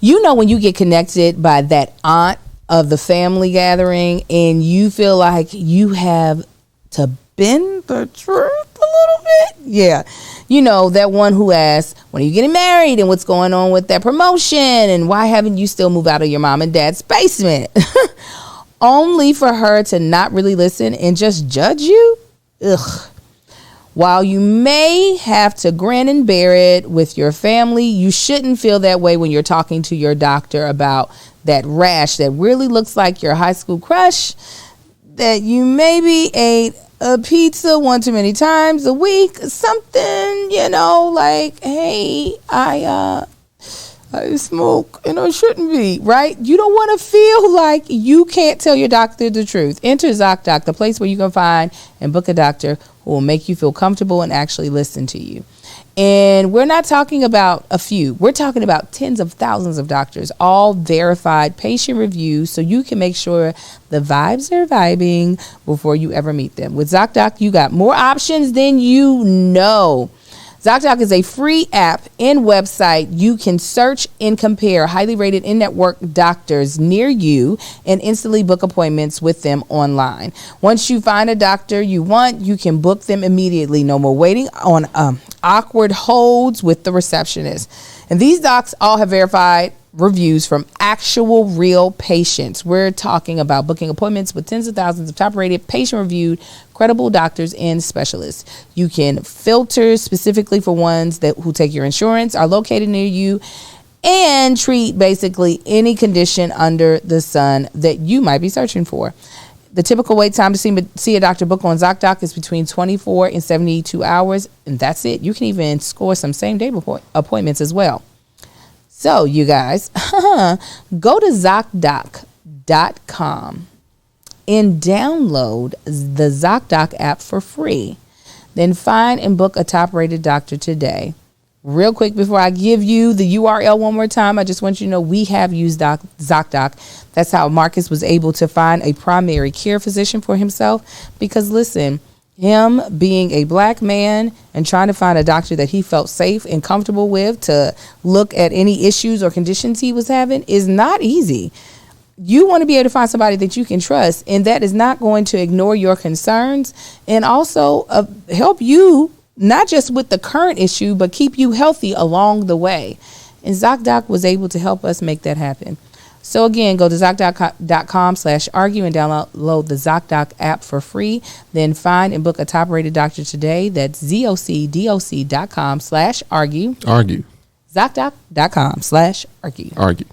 You know when you get connected by that aunt of the family gathering and you feel like you have to bend the truth a little bit? Yeah. You know, that one who asks, when are you getting married and what's going on with that promotion and why haven't you still moved out of your mom and dad's basement? Only for her to not really listen and just judge you? Ugh. While you may have to grin and bear it with your family, you shouldn't feel that way when you're talking to your doctor about that rash that really looks like your high school crush, that you maybe ate a pizza one too many times a week, something, you know, like, hey, I smoke and I shouldn't be, right? You don't want to feel like you can't tell your doctor the truth. Enter ZocDoc, the place where you can find and book a doctor who will make you feel comfortable and actually listen to you. And we're not talking about a few. We're talking about tens of thousands of doctors, all verified patient reviews, so you can make sure the vibes are vibing before you ever meet them. With ZocDoc, you got more options than you know. ZocDoc is a free app and website. You can search and compare highly rated in-network doctors near you and instantly book appointments with them online. Once you find a doctor you want, you can book them immediately. No more waiting on awkward holds with the receptionist. And these docs all have verified reviews from actual real patients. We're talking about booking appointments with tens of thousands of top-rated, patient-reviewed, credible doctors and specialists. You can filter specifically for ones who take your insurance, are located near you, and treat basically any condition under the sun that you might be searching for. The typical wait time to see a doctor book on ZocDoc is between 24 and 72 hours, and that's it. You can even score some same-day appointments as well. So, you guys, go to ZocDoc.com and download the ZocDoc app for free. Then find and book a top-rated doctor today. Real quick, before I give you the URL one more time, I just want you to know we have used ZocDoc. That's how Marcus was able to find a primary care physician for himself. Because, listen, him being a black man and trying to find a doctor that he felt safe and comfortable with to look at any issues or conditions he was having is not easy. You want to be able to find somebody that you can trust, and that is not going to ignore your concerns and also help you not just with the current issue, but keep you healthy along the way. And ZocDoc was able to help us make that happen. So again, go to ZocDoc.com/argue and download the ZocDoc app for free. Then find and book a top-rated doctor today. That's ZocDoc.com/argue. Argue. ZocDoc.com/argue. Argue.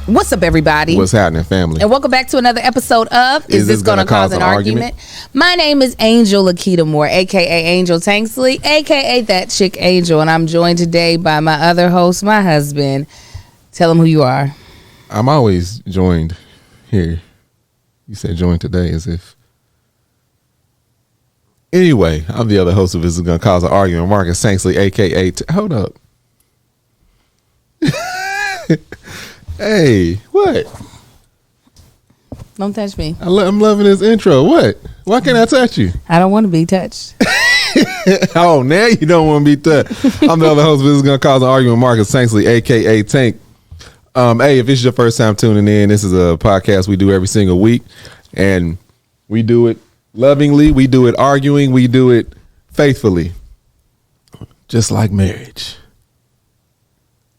What's up, everybody? What's happening, family? And welcome back to another episode of Is This Gonna Cause an Argument? My name is Angel Lakita Moore, a.k.a. Angel Tanksley, a.k.a. That Chick Angel, and I'm joined today by my other host, my husband. Tell him who you are. I'm always joined here. You said joined today as if... Anyway, I'm the other host of Is This Gonna Cause an Argument? Marcus Tanksley, a.k.a. Hold up. Hey, what? Don't touch me. I'm loving this intro. What? Why can't I touch you? I don't want to be touched. Oh, now you don't want to be touched. I'm the other host of This Is Gonna Cause an Argument, Marcus Tanksley, a.k.a. Tank. Hey, if it's your first time tuning in, this is a podcast we do every single week. And we do it lovingly. We do it arguing. We do it faithfully. Just like marriage.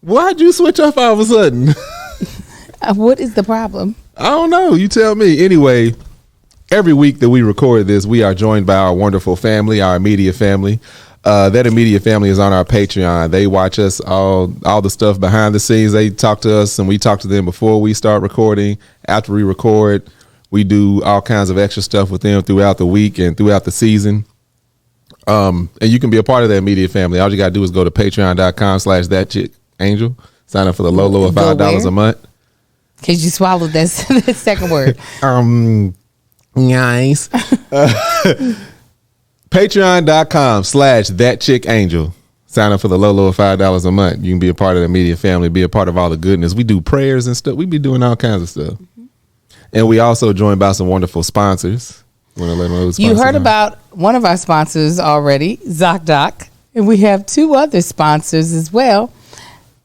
Why'd you switch off all of a sudden? What is the problem? I don't know. You tell me. Anyway, every week that we record this, we are joined by our wonderful family, our immediate family. That immediate family is on our Patreon. They watch us all the stuff behind the scenes. They talk to us and we talk to them before we start recording. After we record, we do all kinds of extra stuff with them throughout the week and throughout the season. And you can be a part of that immediate family. All you got to do is go to patreon.com/thatchickangel. Sign up for the low of $5 a month. Because you swallowed that second word. Nice. Patreon.com/thatchickangel. Sign up for the low of $5 a month. You can be a part of the media family, be a part of all the goodness. We do prayers and stuff. We be doing all kinds of stuff. Mm-hmm. And we also joined by some wonderful sponsors. Want to let those You heard about one of our sponsors already, ZocDoc, and we have two other sponsors as well.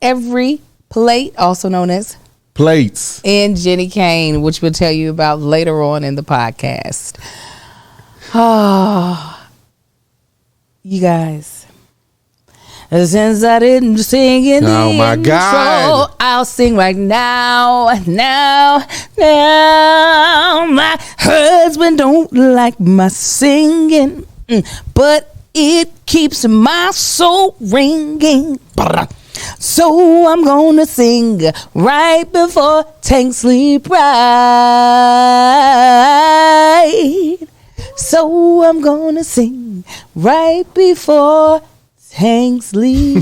Every Plate, also known as Plates, and Jenny Kane, which we'll tell you about later on in the podcast. Oh, you guys. Since I didn't sing in the intro, God, I'll sing right now. My husband don't like my singing, but it keeps my soul ringing. So I'm gonna sing right before Tanksley Pride. So I'm gonna sing right before Tanksley.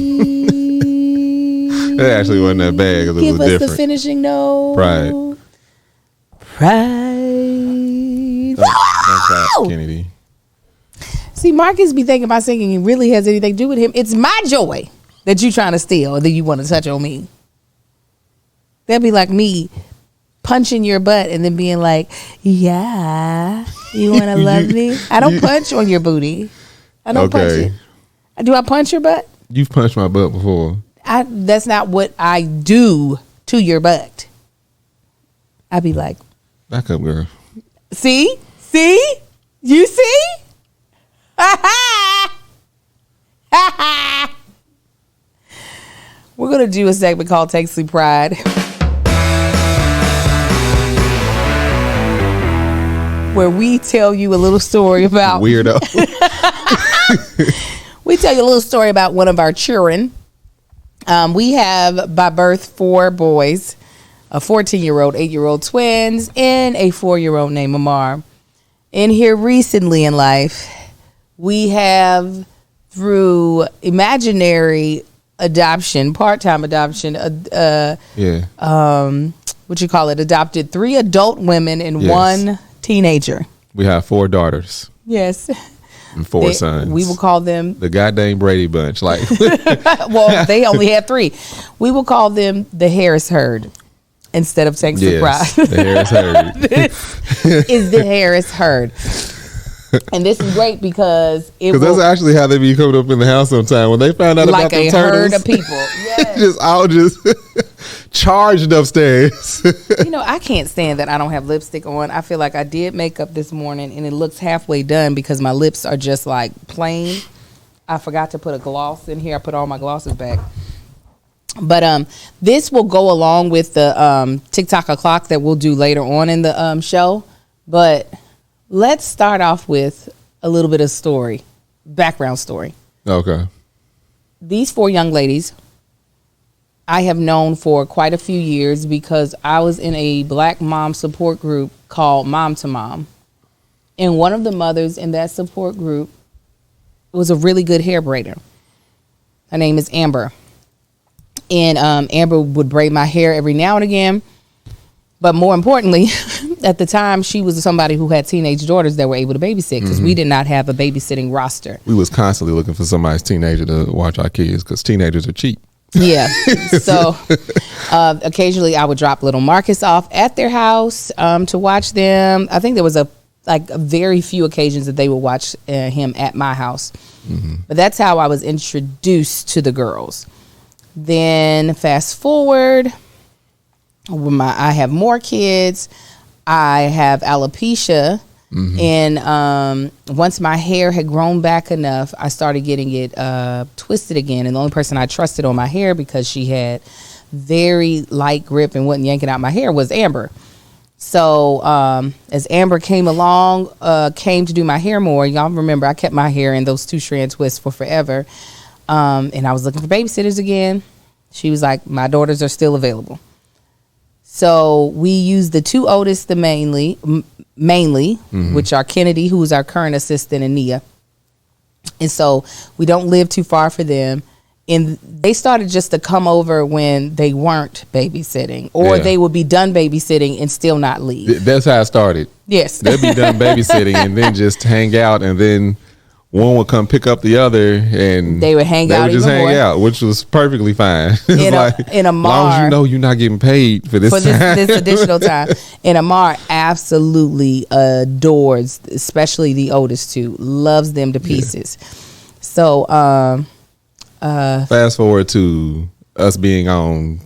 It actually wasn't that bad because it was different. Give us the finishing note. Pride. Don't Kennedy. See, Marcus be thinking my singing really has anything to do with him. It's my joy that you trying to steal, or that you want to touch on me. That'd be like me punching your butt and then being like, yeah, you want to love me? I don't punch on your booty. I don't punch it. Do I punch your butt? You've punched my butt before. That's not what I do to your butt. I'd be like, back up, girl. See? You see? We're going to do a segment called Tanksley Pride, where we tell you a little story about... Weirdo. We tell you a little story about one of our children. We have, by birth, 4 boys, a 14-year-old, 8-year-old twins, and a 4-year-old named Amar. And here recently in life, we have, through imaginary adoption, part-time adoption, adopted 3 adult women and 1 teenager. We have 4 daughters. Yes. And 4 sons. We will call them the goddamn Brady Bunch. Like, well, they only had 3. We will call them the Harris herd instead of Tanksley Pride. The Harris herd. This is the Harris herd. And this is great because that's actually how they be coming up in the house sometime when they find out like about the a turtles. herd of people. Yes. just charged upstairs. I can't stand that I don't have lipstick on. I feel like I did makeup this morning and it looks halfway done because my lips are just like plain. I forgot to put a gloss in here. I put all my glosses back. But this will go along with the TikTok o'clock that we'll do later on in the show. But let's start off with a little bit of background story. Okay. These 4 young ladies I have known for quite a few years because I was in a black mom support group called Mom to Mom. And one of the mothers in that support group was a really good hair braider. Her name is Amber. And Amber would braid my hair every now and again. But more importantly, at the time, she was somebody who had teenage daughters that were able to babysit because we did not have a babysitting roster. We was constantly looking for somebody's teenager to watch our kids because teenagers are cheap. Yeah. So occasionally I would drop little Marcus off at their house to watch them. I think there was a very few occasions that they would watch him at my house. Mm-hmm. But that's how I was introduced to the girls. Then fast forward, I have more kids. I have alopecia. Mm-hmm. And once my hair had grown back enough, I started getting it twisted again. And the only person I trusted on my hair because she had very light grip and wasn't yanking out my hair was Amber. So as Amber came along, came to do my hair more, y'all remember I kept my hair in those 2-strand twists for forever. And I was looking for babysitters again. She was like, my daughters are still available. So we used the 2 oldest mainly, mm-hmm. which are Kennedy, who's our current assistant, and Nia. And so we don't live too far for them. And they started just to come over when they weren't babysitting, or they would be done babysitting and still not leave. That's how it started. Yes. They'd be done babysitting and then just hang out. And then one would come pick up the other, and they would hang out. They would just hang out, which was perfectly fine. In a Amar, as long as you know you're not getting paid for this this additional time. And Amar absolutely adores, especially the oldest two, loves them to pieces. So fast forward to us being on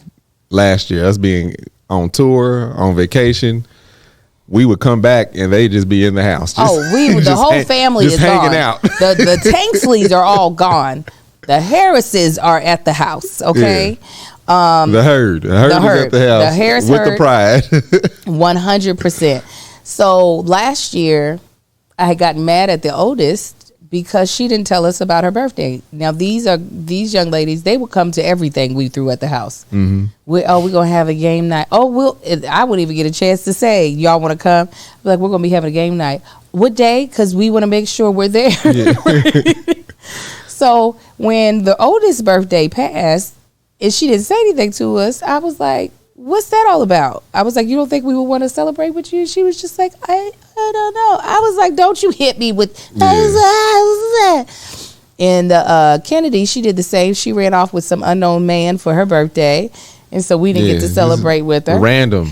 last year, us being on tour, on vacation. We would come back and they just be in the house. The whole family is hanging gone. Out. The Tanksleys are all gone. The Harrises are at the house. Okay. Yeah. The herd is at the house. The Harris with herd, the pride. 100%. So last year, I had gotten mad at the oldest because she didn't tell us about her birthday. Now these young ladies, they would come to everything we threw at the house. Mm-hmm. We're gonna have a game night. I wouldn't even get a chance to say, y'all want to come? I'm like, we're gonna be having a game night. What day? Because we want to make sure we're there. Yeah. So when the oldest birthday passed and she didn't say anything to us, I was like, what's that all about? I was like, you don't think we would want to celebrate with you? She was just like, I don't know. I was like, don't you hit me with And Kennedy, she did the same. She ran off with some unknown man for her birthday, and so we didn't get to celebrate with her. Random.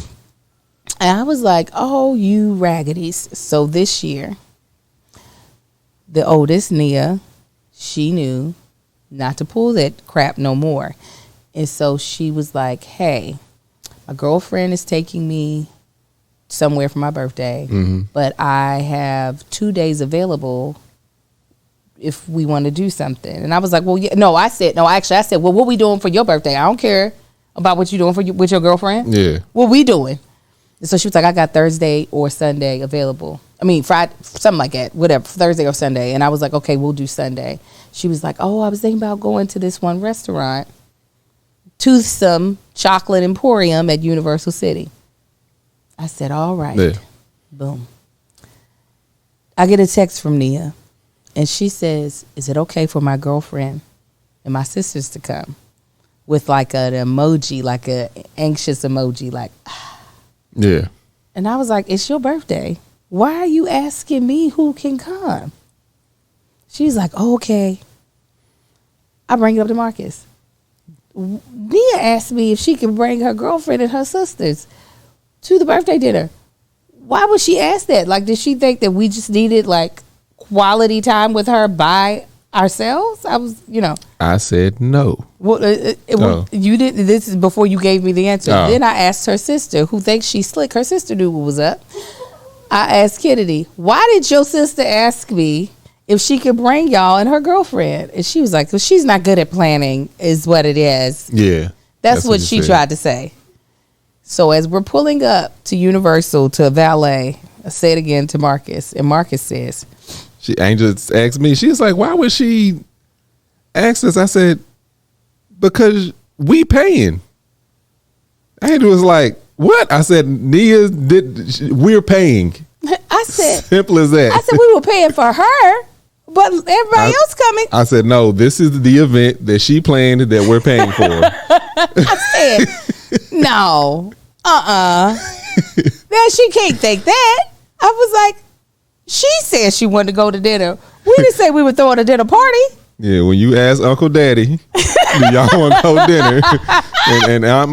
And I was like, oh, you raggities. So this year, the oldest, Nia, she knew not to pull that crap no more. And so she was like, hey, my girlfriend is taking me somewhere for my birthday, but I have 2 days available if we want to do something. And I was like, well, I said, well, what we doing for your birthday? I don't care about what you doing with your girlfriend. Yeah. What we doing? And so she was like, I got Thursday or Sunday available. I mean, Friday, something like that, whatever, Thursday or Sunday. And I was like, okay, we'll do Sunday. She was like, oh, I was thinking about going to this one restaurant, Toothsome Chocolate Emporium at Universal City. I said, all right. Yeah. Boom. I get a text from Nia, and she says, is it okay for my girlfriend and my sisters to come? With like an emoji, like an anxious emoji, like, yeah. And I was like, it's your birthday. Why are you asking me who can come? She's like, oh, okay. I bring it up to Marcus. Nia asked me if she can bring her girlfriend and her sisters to the birthday dinner. Why would she ask that? Like, did she think that we just needed like quality time with her by ourselves? I said no. Well, you didn't. This is before you gave me the answer. Then I asked her sister, who thinks she's slick. Her sister knew what was up. I asked Kennedy, why did your sister ask me if she could bring y'all and her girlfriend? And she was like, well, she's not good at planning is what it is. Yeah. That's what she tried to say. So as we're pulling up to Universal to valet, I say it again to Marcus, and Marcus says, Angel asked me, she was like, why would she ask us? I said, because we paying. Angel was like, what? I said, we're paying. I said, simple as that. I said, we were paying for her, but everybody else coming. I said, no, this is the event that she planned that we're paying for. I said, no, Then she can't think that. I was like, she said she wanted to go to dinner. We didn't say we were throwing a dinner party. Yeah, when you ask Uncle Daddy, do y'all want to go to dinner? And Auntie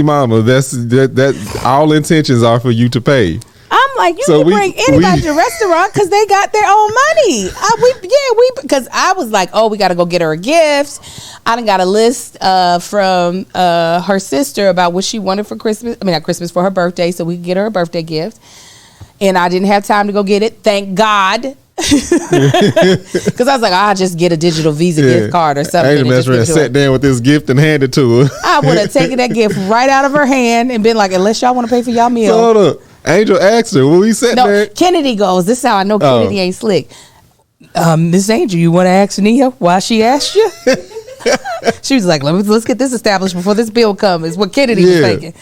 Mama, that all intentions are for you to pay. I'm like, you can bring anybody to the restaurant because they got their own money. Because I was like, oh, we got to go get her a gift. I done got a list from her sister about what she wanted for Christmas. I mean, not Christmas, for her birthday, so we could get her a birthday gift. And I didn't have time to go get it. Thank God. Because I was like, I'll just get a digital Visa gift card or something. Angel messed around, sat down with this gift and handed it to her. I would have taken that gift right out of her hand and been like, unless y'all want to pay for y'all meal. So hold up. Angel asked her when we sat there. Kennedy goes, this is how I know Kennedy ain't slick. Miss Angel, you want to ask Nia why she asked you? She was like, let's get this established before this bill comes, is what Kennedy was thinking.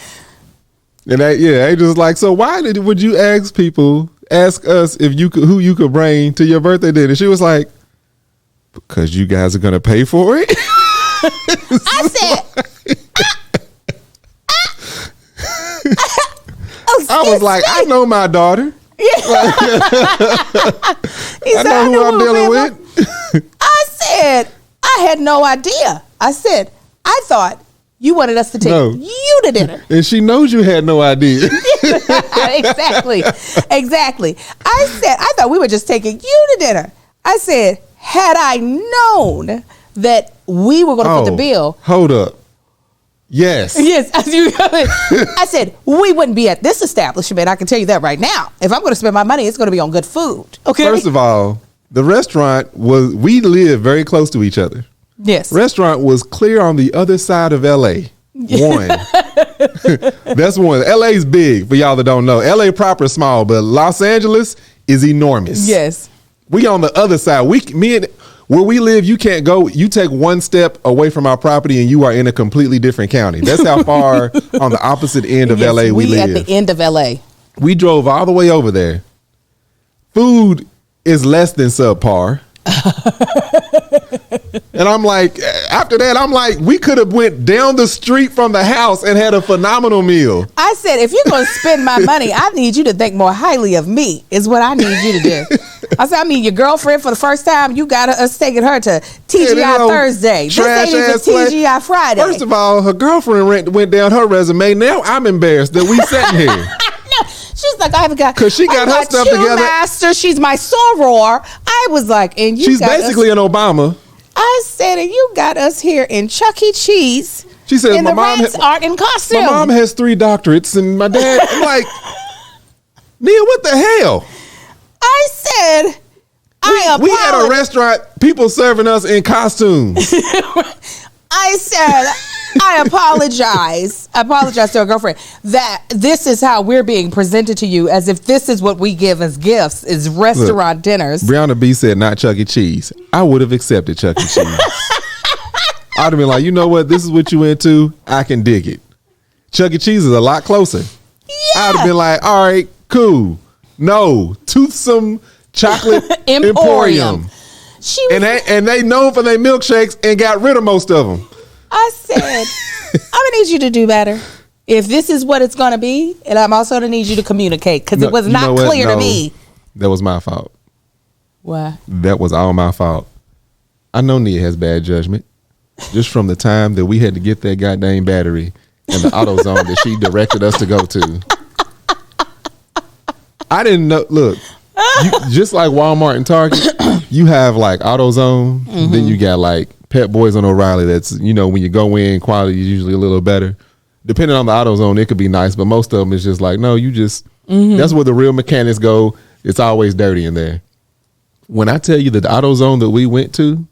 And Angel's like, so why would you ask us if you could, who you could bring to your birthday dinner? She was like, because you guys are gonna pay for it. I said, I was like, I know my daughter. I know who I'm dealing with. I said, I had no idea. I said, I thought you wanted us to take you to dinner. And she knows you had no idea. Exactly. I said, I thought we were just taking you to dinner. I said, had I known that we were going to put the bill. Hold up. Yes. I said, we wouldn't be at this establishment. I can tell you that right now. If I'm going to spend my money, it's going to be on good food. Okay. First of all, the restaurant we live very close to each other. Yes. Restaurant was clear on the other side of LA. One. That's one. LA's big for y'all that don't know. LA proper is small, but Los Angeles is enormous. Yes. We on the other side. Where we live, you can't go. You take one step away from our property and you are in a completely different county. That's how far on the opposite end of LA we live. At the end of LA. We drove all the way over there. Food is less than subpar. And I'm like, after that, I'm like, we could have went down the street from the house and had a phenomenal meal. I said, if you're going to spend my money, I need you to think more highly of me, is what I need you to do. I said, your girlfriend for the first time, you got us taking her to TGI Thursday. This ain't even TGI Friday. First of all, her girlfriend went down her resume. Now I'm embarrassed that we sitting here. She's like, I haven't got, because she got her stuff together. Master, she's my soror. I was like, and you she's got basically an Obama. I said, and you got us here in Chuck E. Cheese. She said, and the rats aren't in costume. My mom has 3 doctorates, and my dad. I'm like, Nia, what the hell? I said, we had a restaurant, people serving us in costumes. I said, I apologize. I apologize to our girlfriend that this is how we're being presented to you, as if this is what we give as gifts, is restaurant dinners. Brianna B said not Chuck E. Cheese. I would have accepted Chuck E. Cheese. I'd have been like, you know what? This is what you into. I can dig it. Chuck E. Cheese is a lot closer. Yeah. I'd have been like, all right, cool. No, Toothsome Chocolate Emporium. And they known for their milkshakes and got rid of most of them. I said, I'm gonna need you to do better. If this is what it's gonna be, and I'm also gonna need you to communicate, because it was not clear to me. That was my fault. Why? That was all my fault. I know Nia has bad judgment. Just from the time that we had to get that goddamn battery in the AutoZone that she directed us to go to. I didn't know. Look, just like Walmart and Target, you have like AutoZone, then you got like Pep Boys on O'Reilly. That's, when you go in, quality is usually a little better. Depending on the AutoZone, it could be nice, but most of them is just like, no, you just, that's where the real mechanics go. It's always dirty in there. When I tell you that the AutoZone that we went to,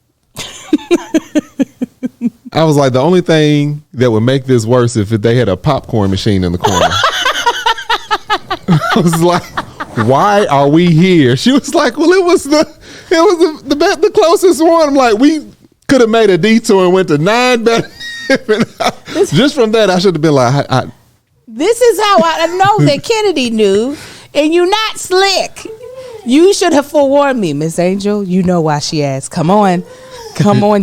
I was like, the only thing that would make this worse if they had a popcorn machine in the corner. I was like, why are we here? She was like, well, it was the closest one. I'm like, we could have made a detour and went to 9 better. Just from that, I should have been like, this is how I know that Kennedy knew, and you not slick. You should have forewarned me, Miss Angel. You know why she asked. Come on,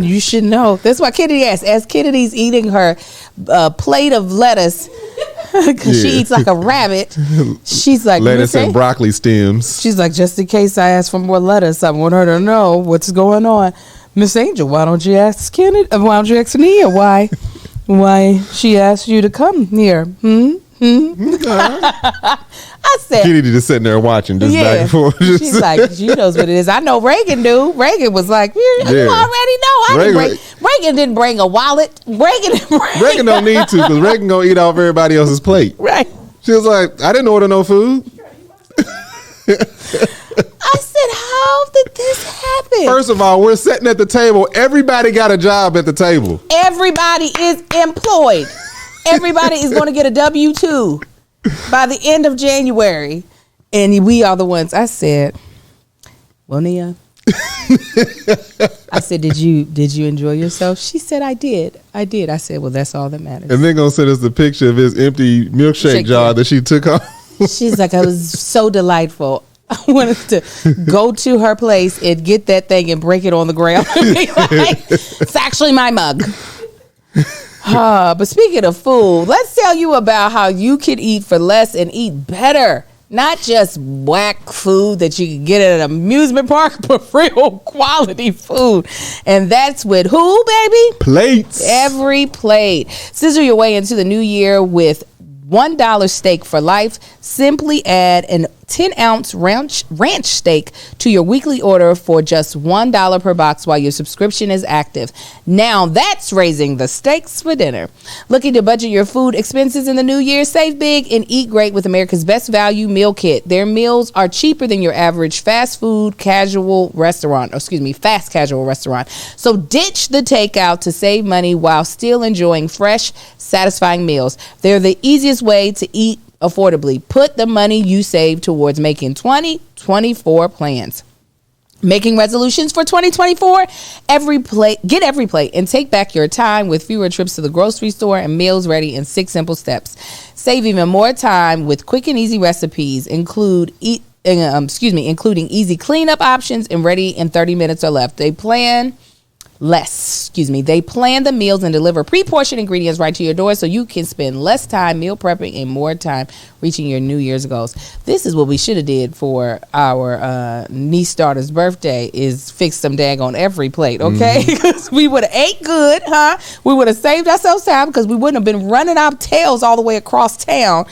you should know. That's why Kennedy asked. As Kennedy's eating her plate of lettuce, because she eats like a rabbit, she's like, lettuce and broccoli stems. She's like, just in case I ask for more lettuce, I want her to know what's going on. Miss Angel, why don't you ask Kennedy? Why don't you ask Nia why she asked you to come here? I said, Kennedy just sitting there watching, just back and forth. She's like, she knows what it is. I know Reagan do. Reagan was like, you already know. Reagan didn't bring a wallet. Reagan don't need to, because Reagan gonna eat off everybody else's plate. Right. She was like, I didn't order no food. I said, how did this happen? First of all, we're sitting at the table. Everybody got a job at the table. Everybody is employed. Everybody is going to get a W-2 by the end of January. And we are the ones. I said, well, Nia, I said, did you enjoy yourself? She said, I did. I said, well, that's all that matters. And they're going to send us the picture of his empty milkshake jar that she took off. She's like, it was so delightful. I wanted to go to her place and get that thing and break it on the ground and be like, it's actually my mug. But speaking of food, let's tell you about how you can eat for less and eat better Not just whack food that you can get at an amusement park, but real quality food. And that's with who, baby? Plates. Every plate. Scissor your way into the new year with $1 steak for life. Simply add an 10-ounce ranch steak to your weekly order for just $1 per box while your subscription is active. Now that's raising the stakes for dinner. Looking to budget your food expenses in the new year? Save big and eat great with America's Best Value Meal Kit. Their meals are cheaper than your average fast casual restaurant. So ditch the takeout to save money while still enjoying fresh, satisfying meals. They're the easiest way to eat affordably. Put the money you save towards making 2024 plans. Making resolutions for 2024? Get every plate and take back your time with fewer trips to the grocery store and meals ready in 6 simple steps. Save even more time with quick and easy recipes, including easy cleanup options and ready in 30 minutes or less. They plan the meals and deliver pre-portioned ingredients right to your door so you can spend less time meal prepping and more time reaching your New Year's goals. This is what we should have did for our niece daughter's birthday, is fix some daggone every plate, okay? Because we would have ate good, huh? We would have saved ourselves time because we wouldn't have been running our tails all the way across town.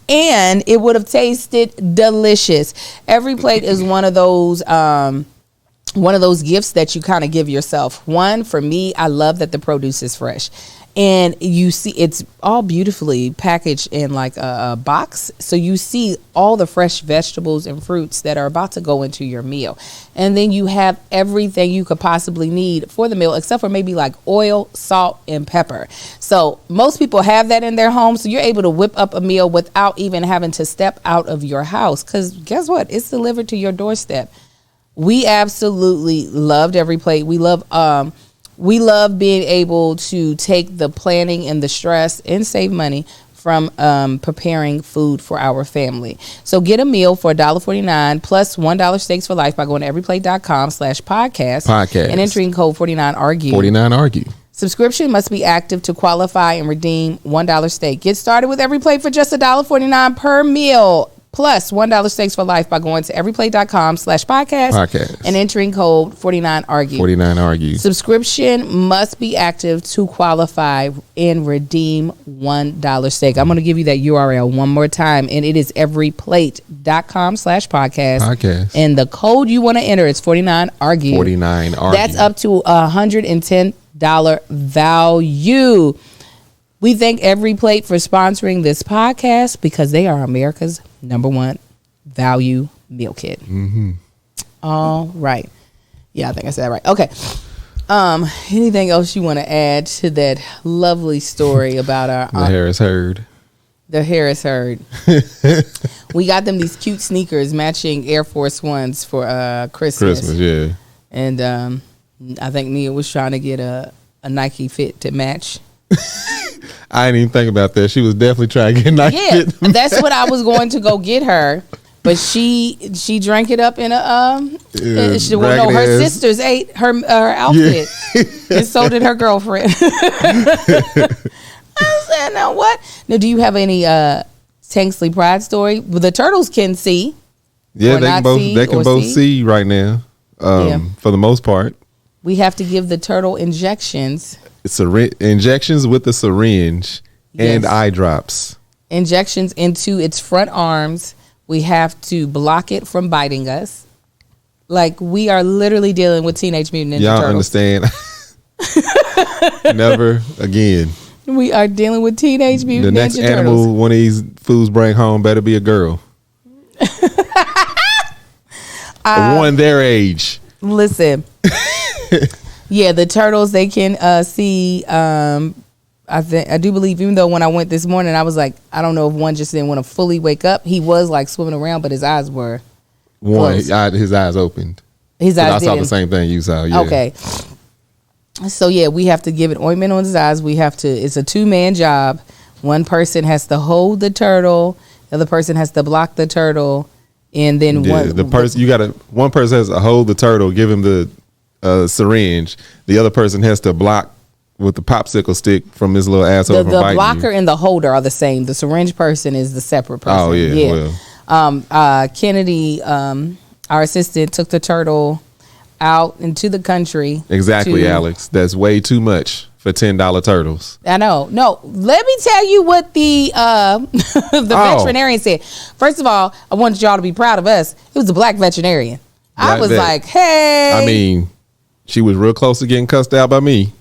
And it would have tasted delicious. Every plate is one of those gifts that you kind of give yourself. One, for me, I love that the produce is fresh. And you see it's all beautifully packaged in like a box. So you see all the fresh vegetables and fruits that are about to go into your meal. And then you have everything you could possibly need for the meal, except for maybe like oil, salt, and pepper. So most people have that in their home. So you're able to whip up a meal without even having to step out of your house. Because guess what? It's delivered to your doorstep. We absolutely loved every plate. We love being able to take the planning and the stress and save money from preparing food for our family. So get a meal for $1.49 plus $1 steaks for life by going to everyplate.com/podcast and entering code 49ARGUE. 49ARGUE. Subscription must be active to qualify and redeem $1 steak. Get started with every plate for just $1.49 per meal. Plus $1 steaks for life by going to everyplate.com/podcast and entering code 49ARGUE. 49ARGUE. Subscription must be active to qualify and redeem $1 steak. I'm going to give you that URL one more time, and it is everyplate.com/podcast. And the code you want to enter is 49ARGUE. 49ARGUE. That's up to $110 value. We thank Every Plate for sponsoring this podcast because they are America's #1 value meal kit. All right. Yeah, I think I said that right. Okay. Anything else you want to add to that lovely story about our the Harris herd? The Harris herd. We got them these cute sneakers matching Air Force Ones for Christmas. Yeah. And I think Nia was trying to get a Nike fit to match. I didn't even think about that. She was definitely trying to get Nike fit. That's what I was going to go get her, but she drank it up in a her sisters ate her outfit, and so did her girlfriend. I said, now what? Now, do you have any Tanksley Pride story? Well, the turtles can see. Yeah, they can both see right now. For the most part. We have to give the turtle injections. Injections with the syringe and eye drops. Injections into its front arms. We have to block it from biting us. Like, we are literally dealing with Teenage Mutant Ninja Turtles. Y'all understand? Never again. We are dealing with Teenage Mutant Ninja Turtles. The next animal one of these fools bring home better be a girl. One their age. Listen. Yeah, the turtles, they can see. I do believe, even though when I went this morning, I was like, I don't know if one just didn't want to fully wake up. He was like swimming around, but his eyes were closed. His eyes opened. His eyes. I saw the same thing you saw. Yeah. Okay. So yeah, we have to give it ointment on his eyes. We have to. It's a 2-man job. One person has to hold the turtle. The other person has to block the turtle, and then one person has to hold the turtle, give him the syringe. The other person has to block with the popsicle stick from his little asshole from biting you. The blocker and the holder are the same. The syringe person is the separate person. Oh yeah. Kennedy, our assistant, took the turtle out into the country. Exactly, Alex. That's way too much for $10 turtles. I know. No, let me tell you what the veterinarian said. First of all, I wanted y'all to be proud of us. It was a black veterinarian. I was like, hey. I mean, she was real close to getting cussed out by me.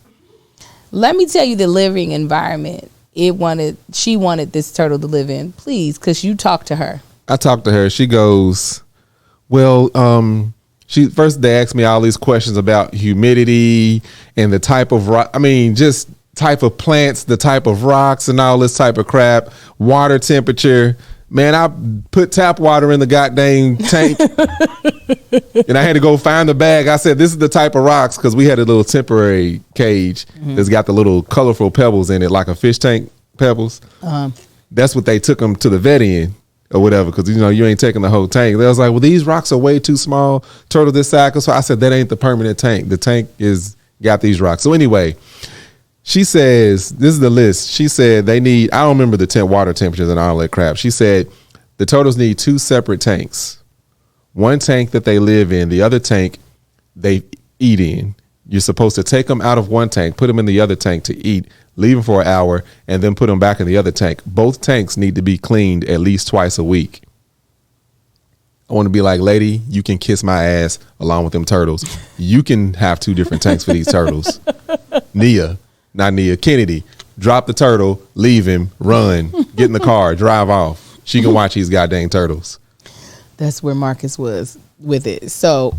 Let me tell you the living environment she wanted this turtle to live in. Please, because you talked to her. I talked to her. She goes, well, they asked me all these questions about humidity and the type of rock. I mean, just type of plants, the type of rocks and all this type of crap, water temperature. Man, I put tap water in the goddamn tank and I had to go find the bag. I said, this is the type of rocks, because we had a little temporary cage that's got the little colorful pebbles in it, like a fish tank pebbles. That's what they took them to the vet in or whatever, because, you ain't taking the whole tank. They was like, well, these rocks are way too small. Turtle this size. So I said, that ain't the permanent tank. The tank got these rocks. So anyway, she says, this is the list. She said they need, I don't remember the water temperatures and all that crap. She said the turtles need 2 separate tanks. One tank that they live in, the other tank they eat in. You're supposed to take them out of one tank, put them in the other tank to eat, leave them for an hour, and then put them back in the other tank. Both tanks need to be cleaned at least twice a week. I want to be like, lady, you can kiss my ass along with them turtles. You can have 2 different tanks for these turtles. Kennedy, drop the turtle, leave him, run, get in the car, drive off. She can watch these goddamn turtles. That's where Marcus was with it. So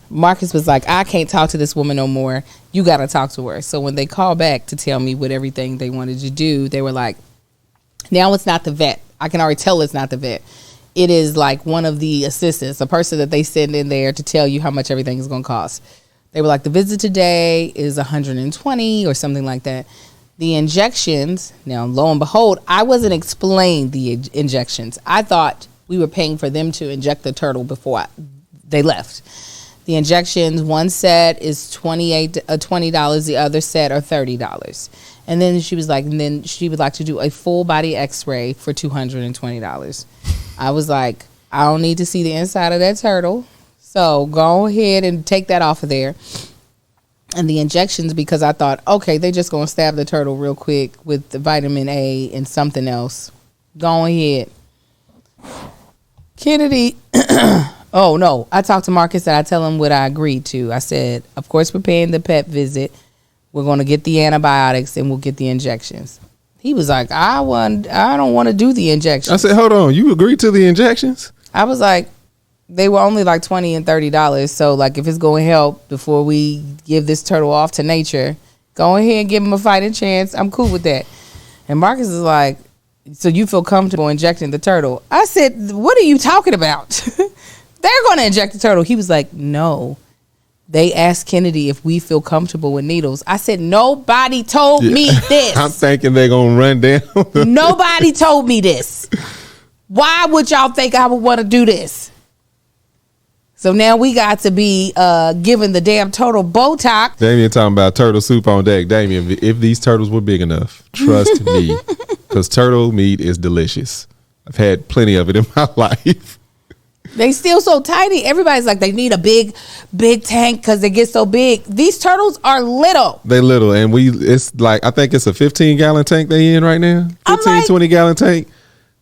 Marcus was like, I can't talk to this woman no more. You got to talk to her. So when they called back to tell me what everything they wanted to do, they were like, now it's not the vet. I can already tell it's not the vet. It is like one of the assistants, a person that they send in there to tell you how much everything is going to cost. They were like, the visit today is $120 or something like that. The injections, now lo and behold, I wasn't explained the injections. I thought we were paying for them to inject the turtle before they left. The injections, one set is $20, the other set are $30. And then she was like, and then she would like to do a full body x-ray for $220. I was like, I don't need to see the inside of that turtle. So go ahead and take that off of there. And the injections, because I thought, okay, they just going to stab the turtle real quick with the vitamin A and something else. Go ahead. Kennedy. Oh, no. I talked to Marcus and I tell him what I agreed to. I said, of course, we're paying the pet visit. We're going to get the antibiotics and we'll get the injections. He was like, I don't want to do the injections. I said, hold on. You agreed to the injections? I was like, they were only like $20 and $30. So, like, if it's going to help before we give this turtle off to nature, go ahead and give him a fighting chance. I'm cool with that. And Marcus is like, so you feel comfortable injecting the turtle? I said, what are you talking about? They're going to inject the turtle. He was like, no. They asked Kennedy if we feel comfortable with needles. I said, nobody told me this. I'm thinking they're going to run down. Nobody told me this. Why would y'all think I would want to do this? So now we got to be giving the damn turtle Botox. Damien talking about turtle soup on deck. Damien, if these turtles were big enough, trust me, because turtle meat is delicious. I've had plenty of it in my life. They still so tiny. Everybody's like, they need a big tank because they get so big. These turtles are little. They little, and it's like, I think it's a 15-gallon tank they in right now. 20-gallon tank.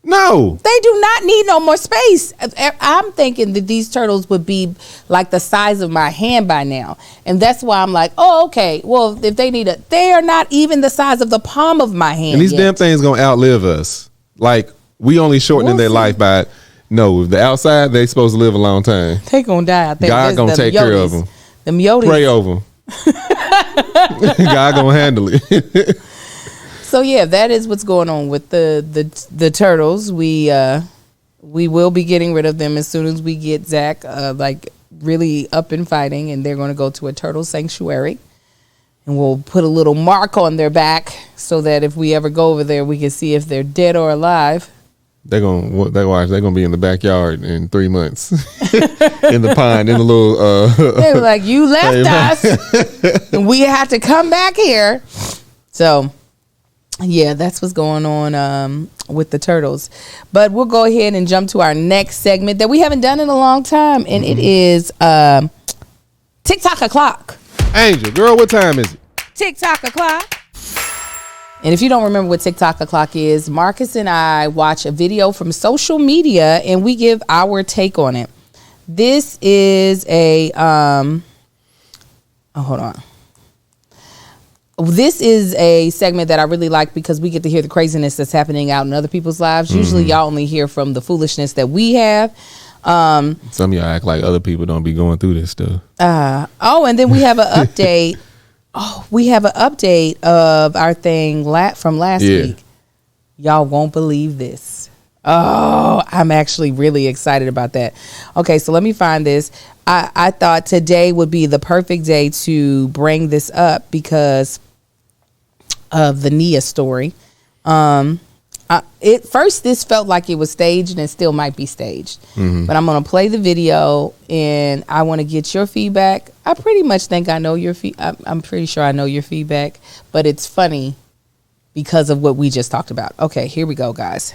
No. They do not need no more space. I'm thinking that these turtles would be like the size of my hand by now. And that's why I'm like, oh, okay. Well, if they they are not even the size of the palm of my hand. And these damn things going to outlive us. Like, we only shortening their life by, no, the outside, they supposed to live a long time. They going to die out there. God going to take care of them. Them Yodas. Pray over them. God going to handle it. So yeah, that is what's going on with the turtles. We will be getting rid of them as soon as we get Zach like really up and fighting, and they're going to go to a turtle sanctuary, and we'll put a little mark on their back so that if we ever go over there, we can see if they're dead or alive. They're gonna be in the backyard in 3 months, in the pond, in the little. They were like, "You left us, and we have to come back here." So. Yeah, that's what's going on with the turtles. But we'll go ahead and jump to our next segment that we haven't done in a long time, and it is TikTok o'clock. Angel, girl, what time is it? TikTok o'clock. And if you don't remember what TikTok o'clock is, Marcus and I watch a video from social media and we give our take on it. This is a hold on. This is a segment that I really like because we get to hear the craziness that's happening out in other people's lives. Usually y'all only hear from the foolishness that we have. Some of y'all act like other people don't be going through this stuff. And then we have an update. We have an update of our thing from last week. Y'all won't believe this. Oh, I'm actually really excited about that. Okay, so let me find this. I thought today would be the perfect day to bring this up because of the Nia story. This felt like it was staged and it still might be staged. But I'm going to play the video and I want to get your feedback. I pretty much think I know your I'm pretty sure I know your feedback, but it's funny because of what we just talked about. Okay, here we go, guys.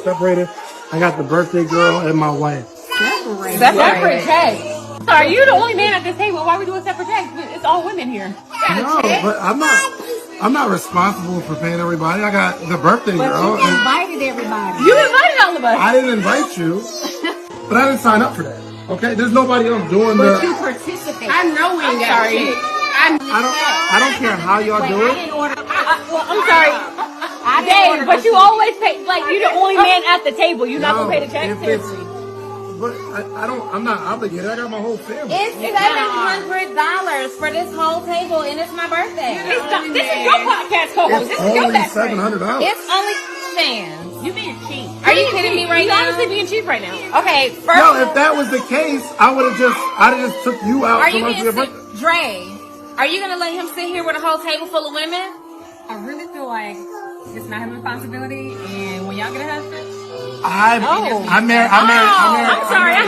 Separated. I got the birthday girl and my wife. Separate cake. So are you the only man at this table? Why are we doing separate cakes? It's all women here. No, but I'm not responsible for paying everybody. I got the birthday girl. You invited everybody. You invited all of us. I didn't invite you, but I didn't sign up for that. Okay, there's nobody else doing but you participate. I know we ain't got shit. I don't care how y'all do it. I'm sorry. Dave, but you always pay, like you're the only man at the table. You're not gonna pay the check. But I'm not obligated. I got my whole family. It's $700 for this whole table, and it's my birthday. This is your podcast co-host. This is your best friend. $700. It's only fans. You being cheap. Are you kidding me right now? You honestly being cheap right now. Okay, first. No, if that was the case, I'd have just took you out. Are you being Dre? Are you gonna let him sit here with a whole table full of women? I really feel like it's not his responsibility, and when y'all get a husband. I'm married. I'm sorry. I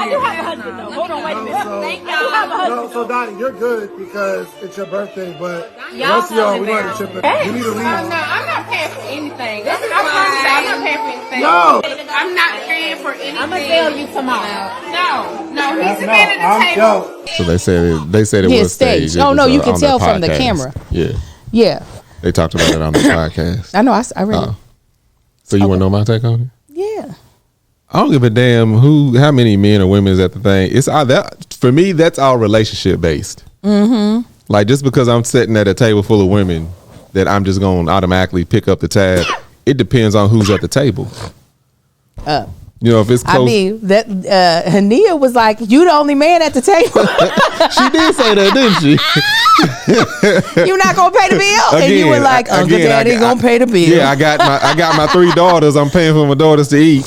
do have a husband though. Hold on, wait a minute. Thank y'all. No, so Donnie, you're good because it's your birthday, but the rest of y'all, we want to chip in. You need to leave. No, I'm not paying for anything. I'm not paying for anything. No. I'm not paying for anything. I'm gonna tell you tomorrow. No, he's the man at the table. So they said it was staged. Oh no, you can tell from the camera. Yeah. They talked about it on the podcast. I know. I read it. So you want to know my take on it? Yeah. I don't give a damn how many men or women is at the thing. It's all that for me. That's all relationship based. Like just because I'm sitting at a table full of women, that I'm just going to automatically pick up the tab. It depends on who's at the table. You know, if it's close. I mean, that Nia was like, "You the only man at the table." She did say that, didn't she? You're not gonna pay the bill, and you were like, "Uncle Daddy gonna pay the bill." Yeah, I got my 3 daughters. I'm paying for my daughters to eat.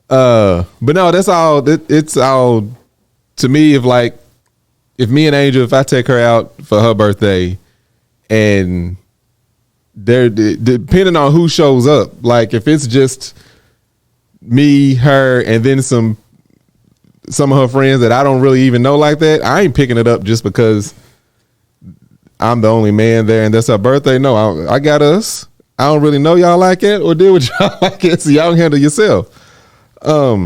But no, that's all. It's all to me. If me and Angel, if I take her out for her birthday, and they're depending on who shows up, like if it's just me, her, and then some of her friends that I don't really even know like that, I ain't picking it up just because I'm the only man there and that's her birthday. No, I got us. I don't really know y'all like it or deal with y'all like it, so y'all handle yourself. Yeah,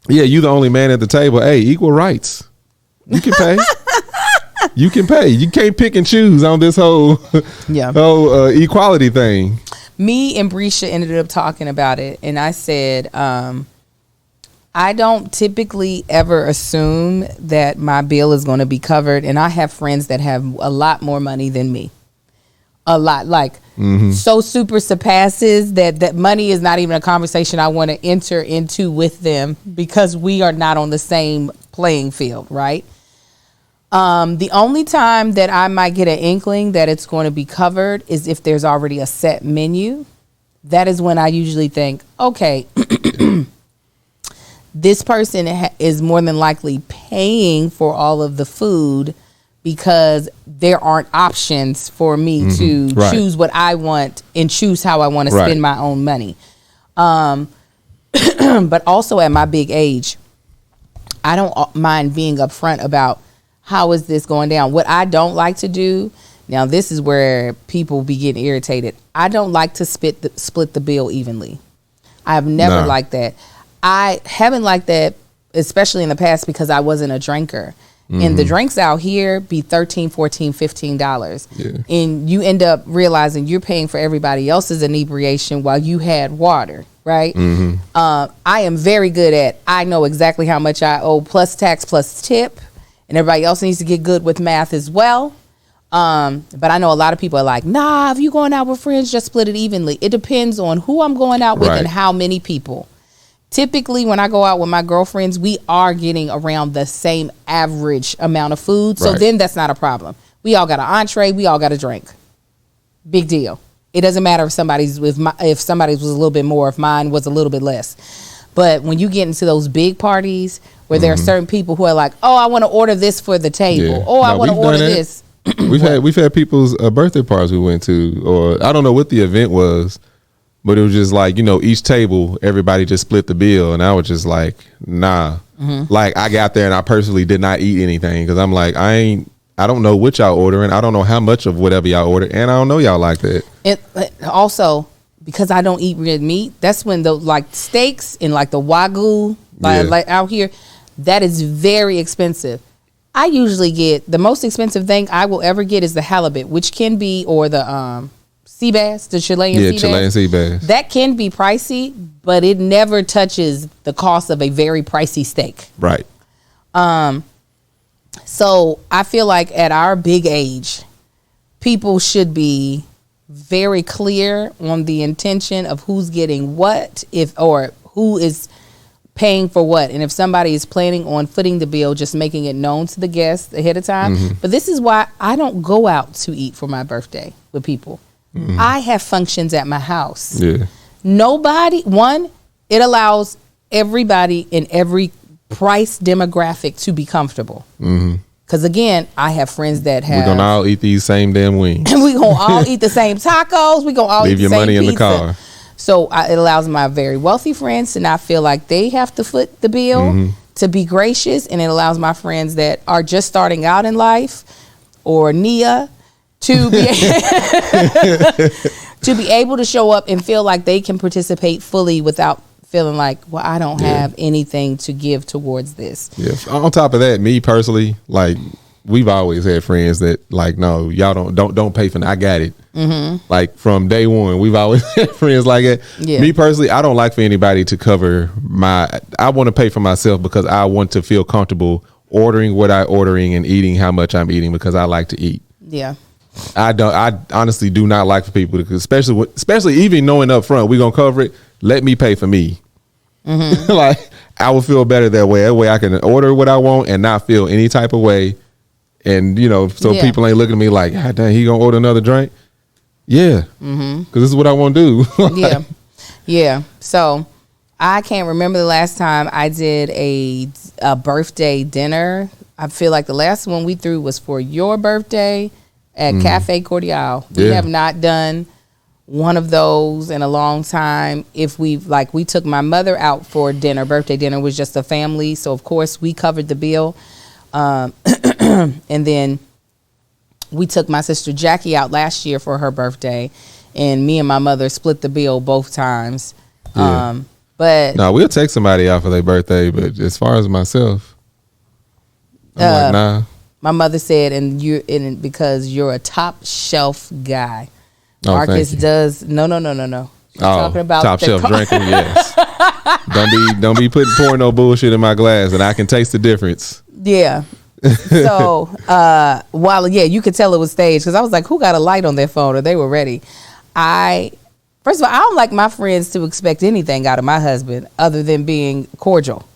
you the only man at the table. Hey, equal rights. You can pay. You can pay. You can't pick and choose on this whole equality thing. Me and Brisha ended up talking about it, and I said, I don't typically ever assume that my bill is going to be covered, and I have friends that have a lot more money than me. A lot, so super surpasses that money is not even a conversation I want to enter into with them because we are not on the same playing field, right? The only time that I might get an inkling that it's going to be covered is if there's already a set menu. That is when I usually think, okay, this person is more than likely paying for all of the food because there aren't options for me to choose what I want and choose how I want to spend my own money. But also at my big age, I don't mind being upfront about how is this going down. What I don't like to do Now, this is where people be getting irritated. I don't like to split the bill evenly. I have never liked that. I haven't liked that, especially in the past, because I wasn't a drinker. And the drinks out here be $13, $14, $15. Yeah. And you end up realizing you're paying for everybody else's inebriation while you had water, right? I am very good at, I know exactly how much I owe, plus tax, plus tip. And everybody else needs to get good with math as well. But I know a lot of people are like, nah, if you going out with friends, just split it evenly. It depends on who I'm going out with and how many people. Typically, when I go out with my girlfriends, we are getting around the same average amount of food. So then that's not a problem. We all got an entree. We all got a drink. Big deal. It doesn't matter if somebody's was a little bit more, if mine was a little bit less. But when you get into those big parties where there are certain people who are like, oh, I want to order this for the table. Oh, I want to order this. We've had people's birthday parties we went to, or I don't know what the event was. But it was just like, each table, everybody just split the bill. And I was just like, nah. Like, I got there and I personally did not eat anything because I'm like, I don't know what y'all ordering. I don't know how much of whatever y'all ordered. And I don't know y'all like that. Also, because I don't eat red meat, that's when the steaks and the Wagyu, like out here, that is very expensive. I usually get, the most expensive thing I will ever get is the halibut, which can be, or the sea bass, the Chilean sea bass. Yeah, Chilean sea bass. That can be pricey, but it never touches the cost of a very pricey steak. Right. So I feel like at our big age, people should be very clear on the intention of who's getting what, or who is paying for what. And if somebody is planning on footing the bill, just making it known to the guests ahead of time. But this is why I don't go out to eat for my birthday with people. I have functions at my house. Yeah. It allows everybody in every price demographic to be comfortable. Because again, I have friends that have. We're gonna all eat these same damn wings. We're gonna all eat the same tacos. We're gonna all leave eat your the same money pizza. In the car. So it allows my very wealthy friends to not feel like they have to foot the bill, to be gracious, and it allows my friends that are just starting out in life, or Nia, to be to be able to show up and feel like they can participate fully without feeling like, well, I don't have anything to give towards this. Yeah. On top of that, me personally, we've always had friends that no, y'all don't pay for it. I got it. Like from day one, we've always had friends like that. Yeah. Me personally, I don't like for anybody to cover I want to pay for myself because I want to feel comfortable ordering what I'm ordering and eating how much I'm eating because I like to eat. Yeah. I honestly do not like for people to, especially even knowing up front, we're going to cover it. Let me pay for me. I will feel better that way. That way I can order what I want and not feel any type of way. And, people ain't looking at me like, God dang, he going to order another drink? Yeah. Because this is what I want to do. Yeah. So I can't remember the last time I did a birthday dinner. I feel like the last one we threw was for your birthday at Cafe Cordial. We have not done one of those in a long time. If we took my mother out for dinner, birthday dinner was just a family. So of course we covered the bill. And then we took my sister Jackie out last year for her birthday, and me and my mother split the bill both times. Yeah. But no, we'll take somebody out for their birthday. But as far as myself, I'm like, nah. My mother said, because you're a top shelf guy. Oh, Marcus does no. Talking about top shelf drinking, yes. Don't be pouring no bullshit in my glass, and I can taste the difference. Yeah. So you could tell it was staged because I was like, who got a light on their phone? Or they were ready. First of all, I don't like my friends to expect anything out of my husband other than being cordial.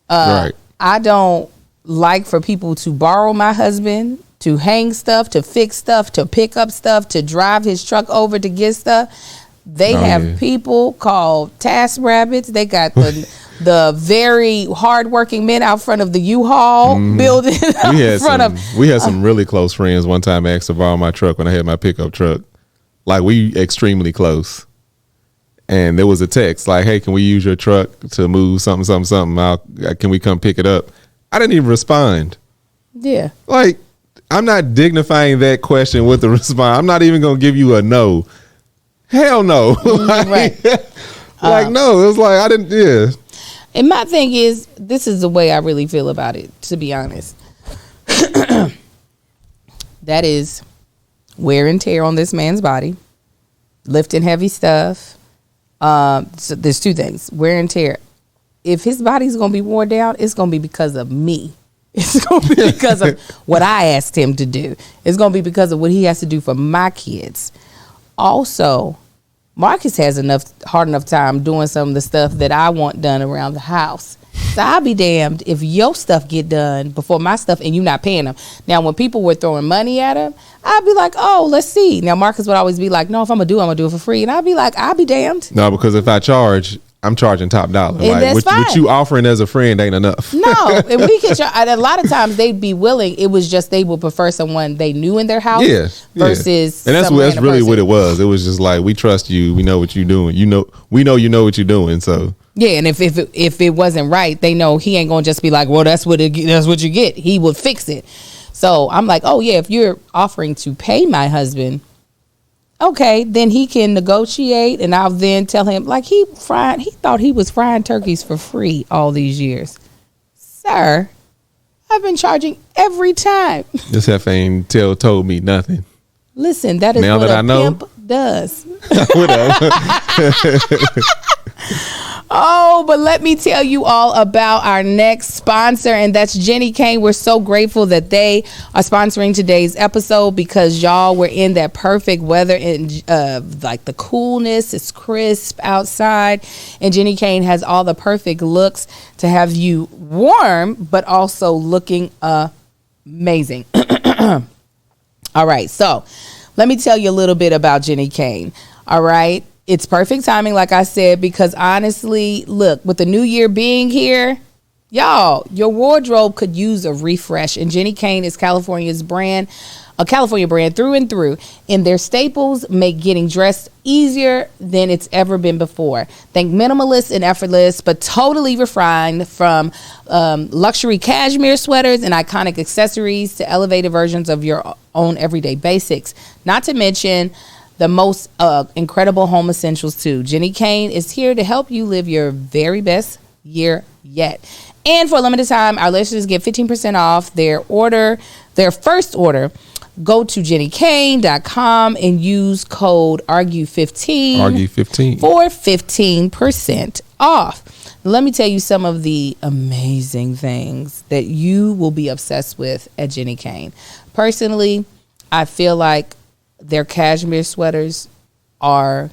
Right. I don't like for people to borrow my husband, to hang stuff, to fix stuff, to pick up stuff, to drive his truck over to get stuff. They have people called task rabbits. They got the very hardworking men out front of the U-Haul building. We had some really close friends one time asked to borrow my truck when I had my pickup truck. Like, we extremely close. And there was a text like, hey, can we use your truck to move something? Can we come pick it up? I didn't even respond. Yeah. Like, I'm not dignifying that question with a response. I'm not even gonna give you a no. Hell no. Like, no. It's like I didn't. Yeah. And my thing is, this is the way I really feel about it. To be honest, that is wear and tear on this man's body, lifting heavy stuff. So there's two things: wear and tear. If his body's gonna be worn down, it's gonna be because of me. It's gonna be because of what I asked him to do. It's gonna be because of what he has to do for my kids. Also, Marcus has hard enough time doing some of the stuff that I want done around the house. So I'll be damned if your stuff get done before my stuff and you not paying them. Now, when people were throwing money at him, I'd be like, oh, let's see. Now, Marcus would always be like, no, if I'm gonna do it for free. And I'd be like, I'll be damned. No, because if I charge, I'm charging top dollar. And that's fine. What you offering as a friend ain't enough. No, and we can. A lot of times they'd be willing. It was just they would prefer someone they knew in their house. Yeah, versus. And that's really what it was. It was just like, we trust you. We know what you're doing. We know you know what you're doing. So yeah, and if it wasn't right, they know he ain't gonna just be like, well, that's what you get. He would fix it. So I'm like, oh yeah, if you're offering to pay my husband, okay, then he can negotiate, and I'll then tell him, like, he thought he was frying turkeys for free all these years. Sir, I've been charging every time. This heifer ain't told me nothing. Listen, that is now what that I know, pimp does. Oh, but let me tell you all about our next sponsor, and that's Jenny Kane. We're so grateful that they are sponsoring today's episode because y'all were in that perfect weather and like the coolness. It's crisp outside, and Jenny Kane has all the perfect looks to have you warm, but also looking amazing. All right, so let me tell you a little bit about Jenny Kane. All right. It's perfect timing, like I said, because honestly, look, with the new year being here, y'all, your wardrobe could use a refresh. And Jenny Kane is California's brand, a California brand through and through. And their staples make getting dressed easier than it's ever been before. Think minimalist and effortless, but totally refined, from luxury cashmere sweaters and iconic accessories to elevated versions of your own everyday basics. Not to mention the most incredible home essentials too. Jenny Kane is here to help you live your very best year yet. And for a limited time, our listeners get 15% off their first order. Go to jennykane.com and use code ARGUE15 for 15% off. Let me tell you some of the amazing things that you will be obsessed with at Jenny Kane. Personally, I feel like their cashmere sweaters are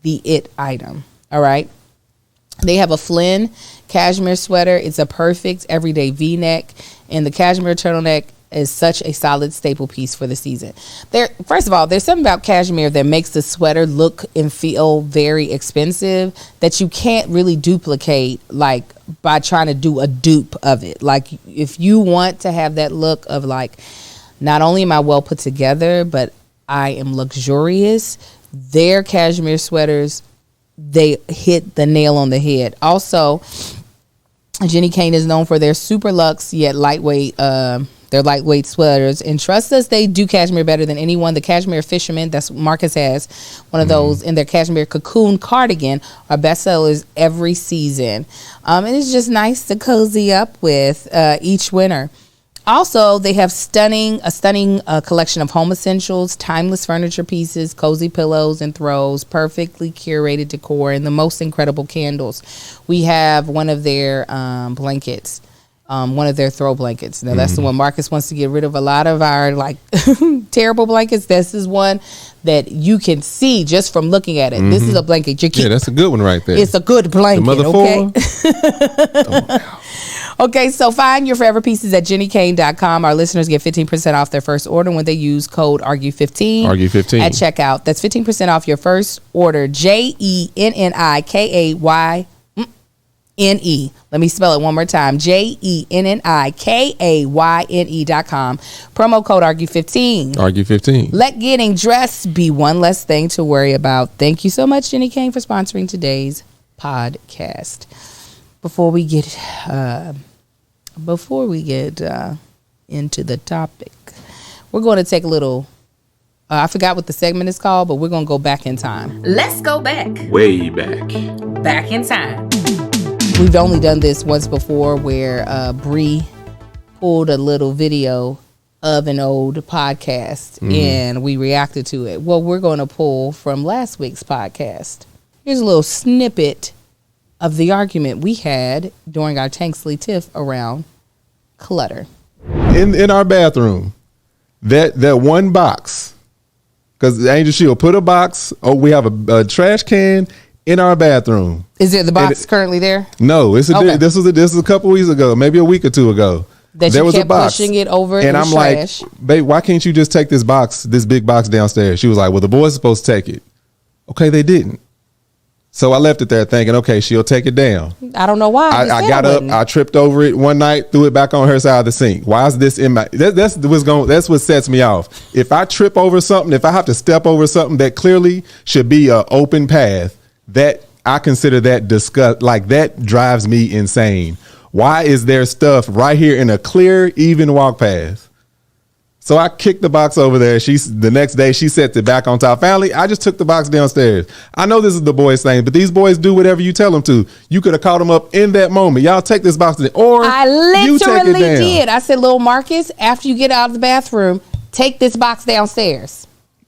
the it item. All right. They have a Flynn cashmere sweater. It's a perfect everyday V-neck, and the cashmere turtleneck is such a solid staple piece for the season. First of all, there's something about cashmere that makes the sweater look and feel very expensive that you can't really duplicate, like by trying to do a dupe of it. Like if you want to have that look of like, not only am I well put together, but I am luxurious, their cashmere sweaters, they hit the nail on the head. Also, Jenny Kane is known for their super luxe yet lightweight sweaters, and trust us, they do cashmere better than anyone. The Cashmere Fisherman, that's Marcus has one of those, in their Cashmere Cocoon cardigan, are bestsellers every season, and it's just nice to cozy up with each winter. Also, they have a stunning collection of home essentials, timeless furniture pieces, cozy pillows and throws, perfectly curated decor, and the most incredible candles. We have one of their blankets, one of their throw blankets. Now, that's the one Marcus wants to get rid of. A lot of our like terrible blankets. This is one that you can see just from looking at it. This is a blanket you keep. Yeah, that's a good one right there. It's a good blanket. The okay. Okay, so find your forever pieces at jennykane.com. Our listeners get 15% off their first order when they use code ARGUE15 at checkout. That's 15% off your first order. JENNIKAYNE. Let me spell it one more time. JENNIKAYNE.com. Promo code ARGUE15. ARGUE15. Let getting dressed be one less thing to worry about. Thank you so much, Jenny Kane, for sponsoring today's podcast. Before we get into the topic, we're going to take a little, I forgot what the segment is called, but we're going to go back in time. Let's go back. Way back. Back in time. We've only done this once before where Bree pulled a little video of an old podcast and we reacted to it. Well, we're going to pull from last week's podcast. Here's a little snippet of the argument we had during our Tanksley tiff around clutter. In our bathroom, that one box, because Angel, she'll put a box. Oh, we have a trash can in our bathroom. Is it the box currently there? No, Okay. this was a couple weeks ago, maybe a week or two ago. That there you was kept a box, pushing it over and I'm trash. like, babe, why can't you just take this big box downstairs? She was like, well, the boys are supposed to take it. Okay, they didn't. So I left it there thinking, okay, she'll take it down. I don't know why. I got up, I tripped over it one night, threw it back on her side of the sink. Why is this in my? That's what sets me off. If I trip over something, if I have to step over something that clearly should be an open path, that I consider that disgust. Like that drives me insane. Why is there stuff right here in a clear, even walk path? So I kicked the box over there. The next day she set it back on top. Finally, I just took the box downstairs. I know this is the boys' thing, but these boys do whatever you tell them to. You could have called them up in that moment. Y'all take this box, or I you take it literally down. did. I said, little Marcus, after you get out of the bathroom, take this box downstairs.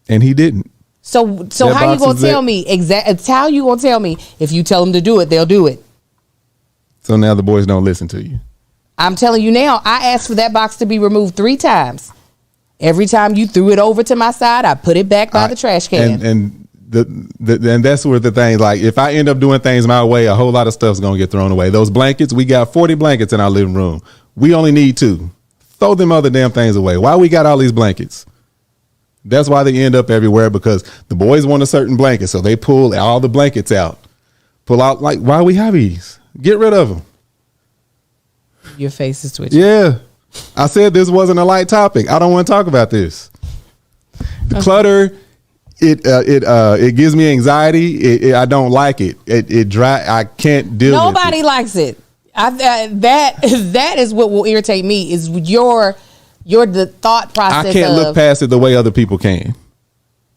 And he didn't. So how you box gonna is tell me exactly? How you gonna tell me if you tell them to do it, they'll do it? So now the boys don't listen to you. I'm telling you now. I asked for that box to be removed 3 times. Every time you threw it over to my side, I put it back by the trash can. And that's where the thing, like, if I end up doing things my way, a whole lot of stuff's gonna get thrown away. Those blankets, we got 40 blankets in our living room. We only need 2. Throw them other damn things away. Why we got all these blankets? That's why they end up everywhere, because the boys want a certain blanket, so they pull all the blankets out. Pull out, like, why we have these? Get rid of them. Your face is twitching. Yeah. I said this wasn't a light topic. I don't want to talk about this. The clutter, it gives me anxiety. I don't like it. I can't deal with it. Nobody likes it. That is what will irritate me, is the thought process. I can't look past it the way other people can.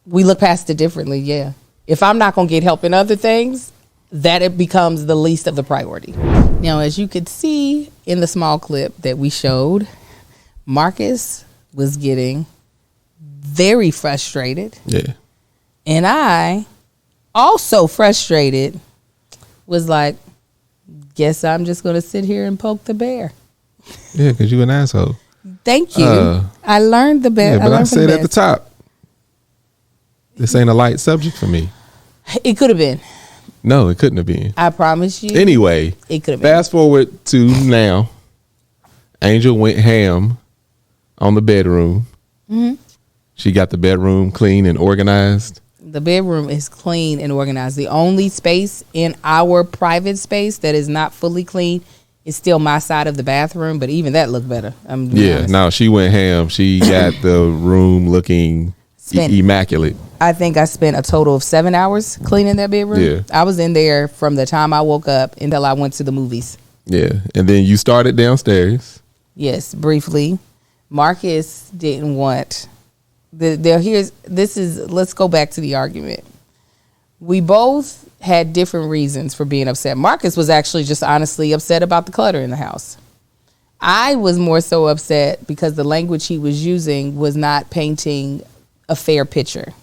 We look past it differently, yeah. If I'm not going to get help in other things, that it becomes the least of the priority. Now, as you could see in the small clip that we showed, Marcus was getting very frustrated. Yeah. And I, also frustrated, was like, guess I'm just going to sit here and poke the bear. Yeah, because you an asshole. Thank you. I learned the best. Yeah, but I said at the top, this ain't a light subject for me. It could have been. No, it couldn't have been. I promise you. Anyway, it could have been. Fast forward to now. Angel went ham on the bedroom. Mm-hmm. She got the bedroom clean and organized. The bedroom is clean and organized. The only space in our private space that is not fully clean is still my side of the bathroom, but even that looked better. No, she went ham. She got the room looking immaculate. I think I spent a total of 7 hours cleaning that bedroom. Yeah. I was in there from the time I woke up until I went to the movies. Yeah. And then you started downstairs. Yes, briefly. Marcus didn't want let's go back to the argument. We both had different reasons for being upset. Marcus was actually just honestly upset about the clutter in the house. I was more so upset because the language he was using was not painting a fair picture.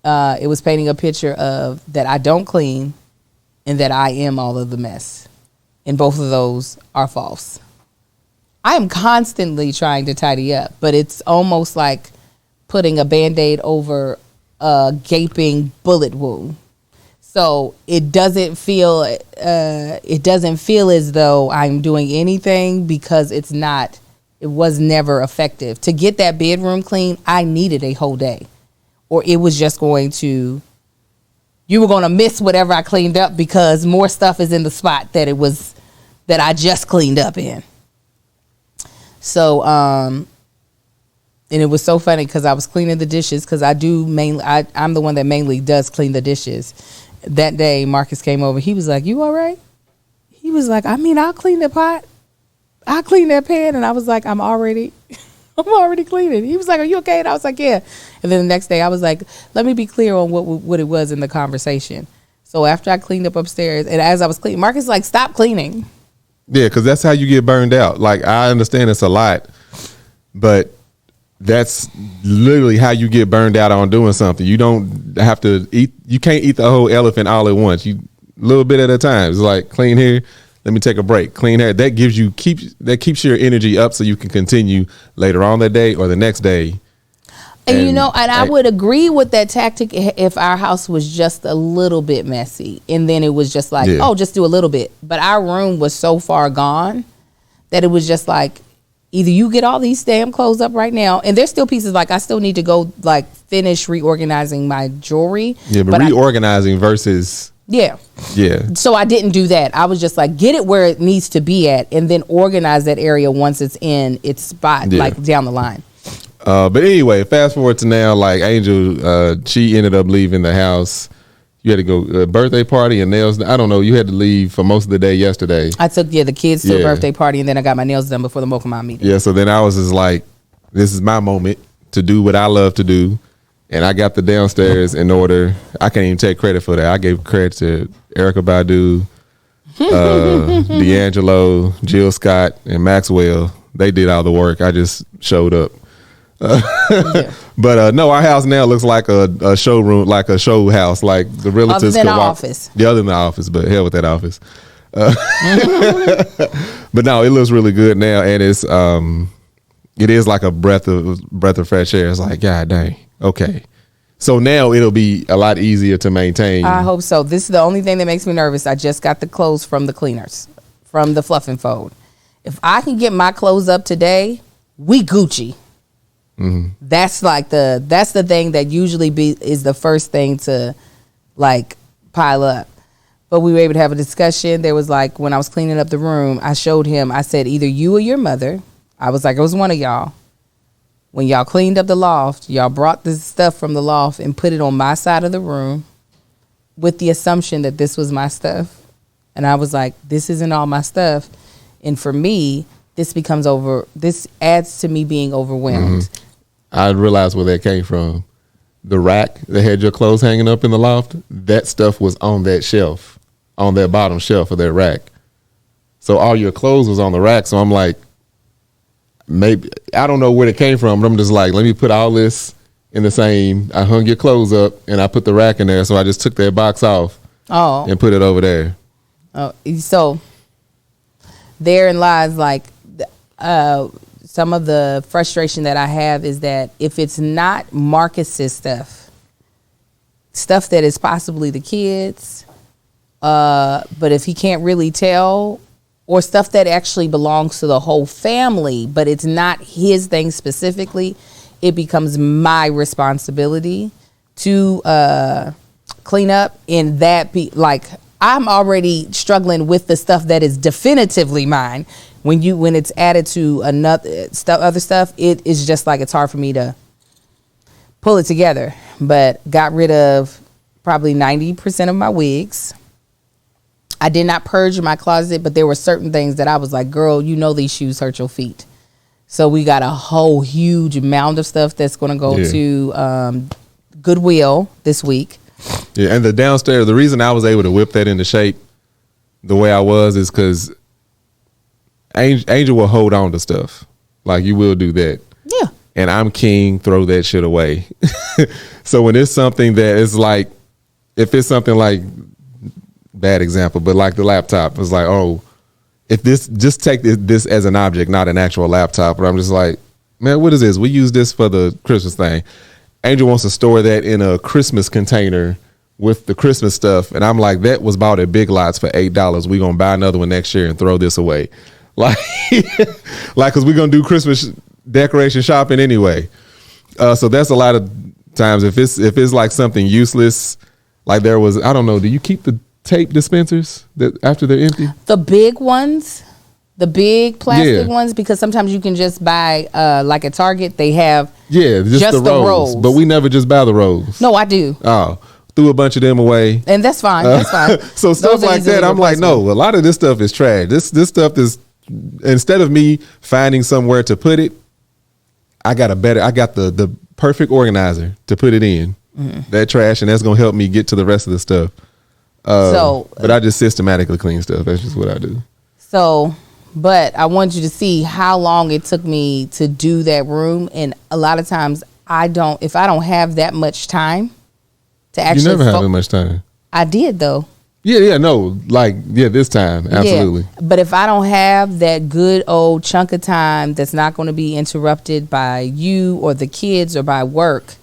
It was painting a picture of that I don't clean and that I am all of the mess. And both of those are false. I am constantly trying to tidy up, but it's almost like putting a Band-Aid over a gaping bullet wound. So it doesn't feel as though I'm doing anything, because it was never effective. To get that bedroom clean, I needed a whole day, or it was just you were going to miss whatever I cleaned up, because more stuff is in the spot that I just cleaned up in. So, and it was so funny because I was cleaning the dishes, because I'm the one that mainly does clean the dishes. That day, Marcus came over. He was like, "You all right?" He was like, "I mean, I'll clean the pot. I'll clean that pan." And I was like, I'm already I'm already cleaning. He was like, are you okay? And I was like, yeah. And then the next day I was like, let me be clear on what it was in the conversation. So after I cleaned up upstairs, and as I was cleaning, Marcus like, stop cleaning. Yeah, because that's how you get burned out. Like, I understand it's a lot, but that's literally how you get burned out on doing something. You don't have to eat. You can't eat the whole elephant all at once. You a little bit at a time. It's like, clean here. Let me take a break. Clean hair. That keeps your energy up so you can continue later on that day or the next day. And I would agree with that tactic if our house was just a little bit messy. And then it was just like, just do a little bit. But our room was so far gone that it was just like, either you get all these damn clothes up right now. And there's still pieces, like I still need to go like finish reorganizing my jewelry. Yeah, but reorganizing versus... Yeah. So I didn't do that. I was just like, get it where it needs to be at and then organize that area once it's in its spot, like down the line. But anyway, fast forward to now, like Angel, she ended up leaving the house. You had to go birthday party and nails. I don't know. You had to leave for most of the day yesterday. I took the kids to a birthday party and then I got my nails done before the Mokama meeting. Yeah. So then I was just like, this is my moment to do what I love to do. And I got the downstairs in order. I can't even take credit for that. I gave credit to Erykah Badu, D'Angelo, Jill Scott, and Maxwell. They did all the work. I just showed up. But no, our house now looks like a showroom, like a show house, like the realtors. Other than our office. The other than the office, but hell with that office. But no, it looks really good now, and it is like a breath of fresh air. It's like, God dang, okay. So now it'll be a lot easier to maintain. I hope so. This is the only thing that makes me nervous. I just got the clothes from the cleaners, from the fluff and fold. If I can get my clothes up today, we Gucci. Mm-hmm. That's the thing that usually is the first thing to like pile up. But we were able to have a discussion. There was like, when I was cleaning up the room, I showed him, I said, either you or your mother. I was like, it was one of y'all. When y'all cleaned up the loft, y'all brought this stuff from the loft and put it on my side of the room with the assumption that this was my stuff. And I was like, this isn't all my stuff. And for me, this adds to me being overwhelmed. Mm-hmm. I realized where that came from. The rack that had your clothes hanging up in the loft, that stuff was on that shelf, on that bottom shelf of that rack. So all your clothes was on the rack. So I'm like, maybe, I don't know where it came from, but I'm just like, let me put all this in the same. I hung your clothes up and I put the rack in there. So I just took that box off and put it over there. Oh, so therein lies like, some of the frustration that I have is that if it's not Marcus's stuff that is possibly the kids, but if he can't really tell, or stuff that actually belongs to the whole family, but it's not his thing specifically, it becomes my responsibility to clean up. And that be like, I'm already struggling with the stuff that is definitively mine. When it's added to other stuff, it is just like, it's hard for me to pull it together. But got rid of probably 90% of my wigs. I did not purge my closet, but there were certain things that I was like, girl, these shoes hurt your feet. So we got a whole huge mound of stuff that's going to go to Goodwill this week. Yeah, and the downstairs, the reason I was able to whip that into shape the way I was is because Angel will hold on to stuff. Like, you will do that. Yeah. And I'm king, throw that shit away. So when it's something that is like, if it's something like, bad example, but like the laptop, it's like, oh, if this, just take this as an object, not an actual laptop. But I'm just like, man, what is this? We use this for the Christmas thing. Angel wants to store that in a Christmas container with the Christmas stuff. And I'm like, that was bought at Big Lots for $8. We're going to buy another one next year and throw this away. Like, cause we're going to do Christmas decoration shopping anyway. So that's a lot of times if it's like something useless, like there was, I don't know, do you keep the tape dispensers that after they're empty? The big ones, the big plastic ones, because sometimes you can just buy, like at Target, they have just the rolls. But we never just buy the rolls. No, I do. Oh, threw a bunch of them away. And that's fine. That's fine. So stuff like that, I'm like, no, a lot of this stuff is trash. This stuff is, instead of me finding somewhere to put it, I got the perfect organizer to put it in that trash, and that's gonna help me get to the rest of the stuff. But I just systematically clean stuff. That's just what I do. So, but I want you to see how long it took me to do that room, and a lot of times if I don't have that much time to actually. You never have that much time. I did though. This time, absolutely. Yeah. But if I don't have that good old chunk of time that's not going to be interrupted by you or the kids or by work,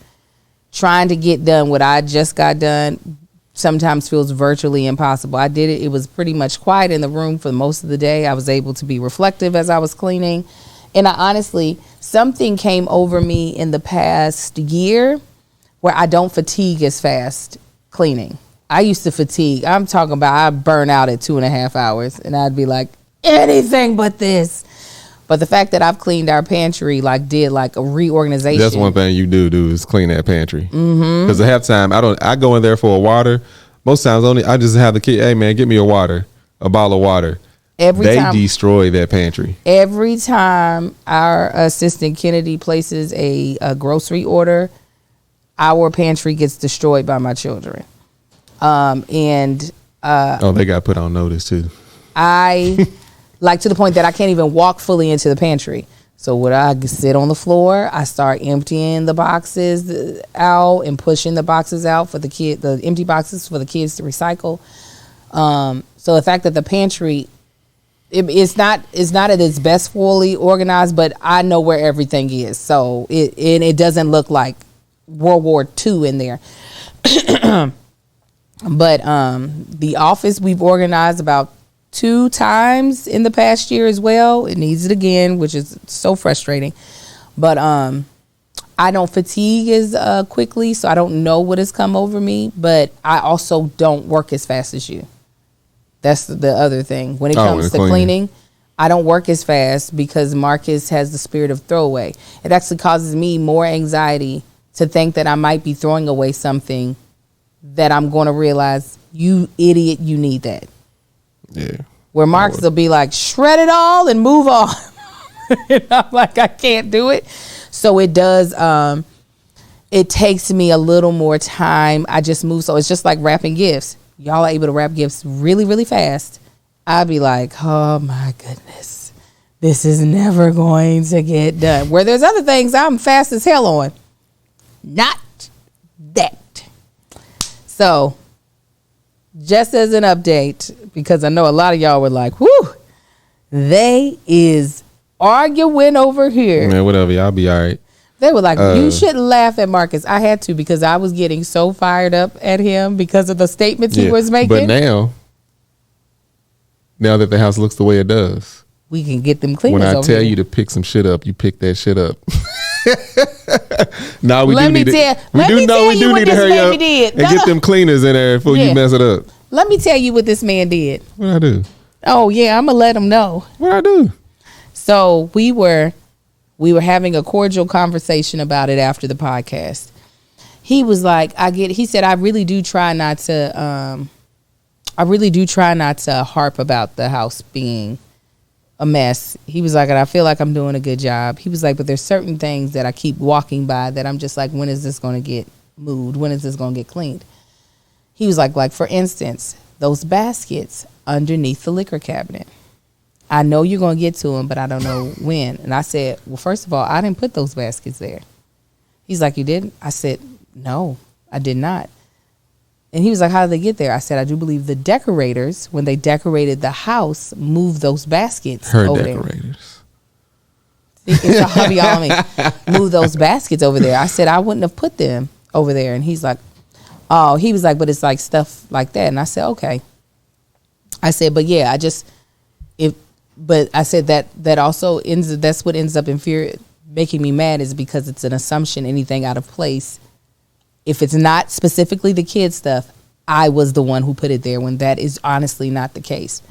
trying to get done what I just got done sometimes feels virtually impossible. I did it. It was pretty much quiet in the room for most of the day. I was able to be reflective as I was cleaning. And I honestly, something came over me in the past year where I don't fatigue as fast cleaning. I used to fatigue. I'm talking about I burn out at 2.5 hours and I'd be like, anything but this. But the fact that I've cleaned our pantry, did a reorganization. That's one thing you do is clean that pantry. Because at halftime, I go in there for a water. Most times I just have the kid, hey man, get me a bottle of water. They destroy that pantry. Every time our assistant Kennedy places a grocery order, our pantry gets destroyed by my children. They got put on notice too. To the point that I can't even walk fully into the pantry. So what I sit on the floor, I start emptying the boxes out and pushing the boxes out for the empty boxes for the kids to recycle. So the fact that the pantry, it's not at its best fully organized, but I know where everything is. So it doesn't look like World War II in there. But the office we've organized about 2 times in the past year as well. It needs it again, which is so frustrating. But I don't fatigue as quickly, so I don't know what has come over me. But I also don't work as fast as you. That's the other thing. When it comes to cleaning, I don't work as fast because Marcus has the spirit of throwaway. It actually causes me more anxiety to think that I might be throwing away something that I'm going to realize, you idiot, you need that. Yeah. Where Marcus will be like, shred it all and move on. And I'm like, I can't do it. So it does, it takes me a little more time. I just move. So it's just like wrapping gifts. Y'all are able to wrap gifts really, really fast. I'd be like, oh my goodness, this is never going to get done. Where there's other things I'm fast as hell on. Not that. So, just as an update, because I know a lot of y'all were like, whoo, they is arguing over here. Man, whatever, y'all be all right. They were like, you shouldn't laugh at Marcus. I had to because I was getting so fired up at him because of the statements he was making. But now that the house looks the way it does, we can get them cleaners when I over tell here. you to pick some shit up, you pick that shit up. No, we do need to hurry up and get them cleaners in there before you mess it up. Let me tell you what this man did. What I do? Oh yeah, I'm gonna let him know. What I do? So we were having a cordial conversation about it after the podcast. He was like, he said, I really do try not to harp about the house being a mess. He was like, and I feel like I'm doing a good job. He was like, but there's certain things that I keep walking by that I'm just like, when is this going to get moved? When is this going to get cleaned? He was like for instance, those baskets underneath the liquor cabinet. I know you're going to get to them, but I don't know when. And I said, well, first of all, I didn't put those baskets there. He's like, you didn't? I said, no, I did not. And he was like, how did they get there? I said, I do believe the decorators, when they decorated the house, moved those baskets over decorators. there. See, it's a hubby on me. Move those baskets over there. I said, I wouldn't have put them over there. And he's like, oh, he was like, but it's like stuff like that. And I said, okay. I said, but yeah, but I said that also that's what ends up making me mad is because it's an assumption, anything out of place. If it's not specifically the kid stuff, I was the one who put it there when that is honestly not the case.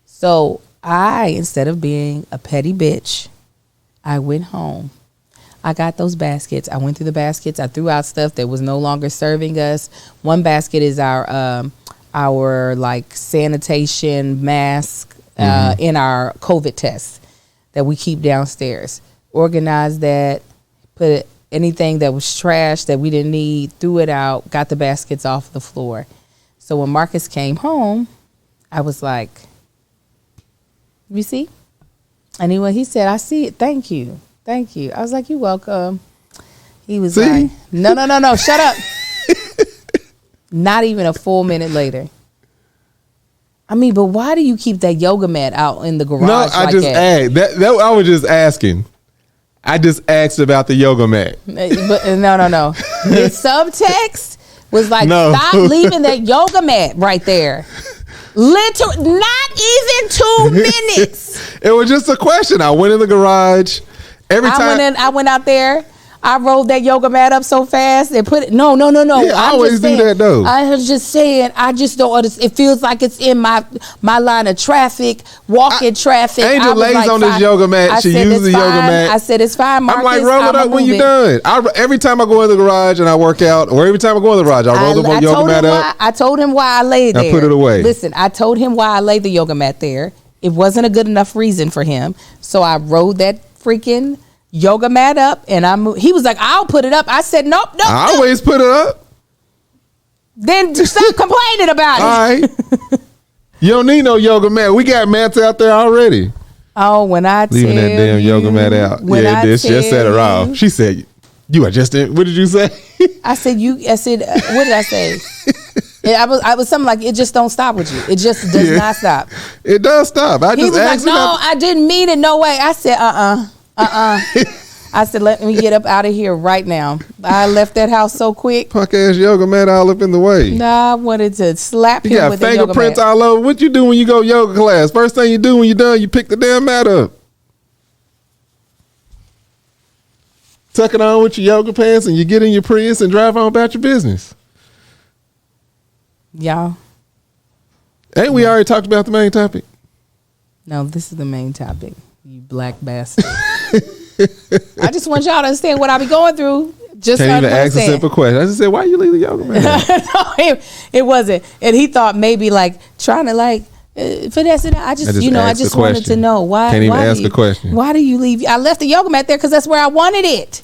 So instead of being a petty bitch, I went home. I got those baskets. I went through the baskets. I threw out stuff that was no longer serving us. One basket is our like sanitation mask in our COVID test that we keep downstairs. Organized that. put anything that was trash that we didn't need, threw it out, got the baskets off the floor. So when Marcus came home, I was like, you see? And when he said, I see it. Thank you. Thank you. I was like, you're welcome. He was like, no, shut up. Not even a full minute later. I mean, but why do you keep that yoga mat out in the garage? No, I just asked. That I was just asking. I just asked about the yoga mat. But no. The subtext was like, stop leaving that yoga mat right there. Not even 2 minutes. It was just a question. I went in the garage. I went out there. I rolled that yoga mat up so fast and put it. No. Yeah, I always do that though. I was just saying. I just don't understand. It feels like it's in my line of traffic, walking traffic. Angel lays on this yoga mat. She uses the yoga mat. I said it's fine, Marcus. I'm like, roll it up when you're done. Every time I go in the garage and I work out, or every time I go in the garage, I roll the yoga mat up. I told him why I laid there. I put it away. Listen, I told him why I laid the yoga mat there. It wasn't a good enough reason for him, so I rolled that freaking yoga mat up, and I moved. He was like, I'll put it up. I said, nope. I always put it up. Then stop complaining about it. All right. You don't need no yoga mat. We got mats out there already. Oh, when I leaving that damn yoga mat out. Yeah, this just set her off. She said, you are just in. What did you say? I said, what did I say? I was something like, it just don't stop with you. It just does not stop. It does stop. He was like, no, I didn't mean it. No way. I said, I said, let me get up out of here right now. I left that house so quick. Punk ass yoga mat all up in the way. Nah, I wanted to slap him with the yoga mat. You got fingerprints all over. What you do when you go yoga class? First thing you do when you're done, you pick the damn mat up. Tuck it on with your yoga pants and you get in your Prius and drive on about your business. Y'all. Ain't we already talked about the main topic? No, this is the main topic. You black bastard. I just want y'all to understand what I be going through. Just can't even ask a simple question. I just said, why you leave the yoga mat? No, it wasn't. And he thought maybe like trying to like finesse it. I just wanted to know why. Can't even ask a question. Why do you leave? I left the yoga mat there because that's where I wanted it.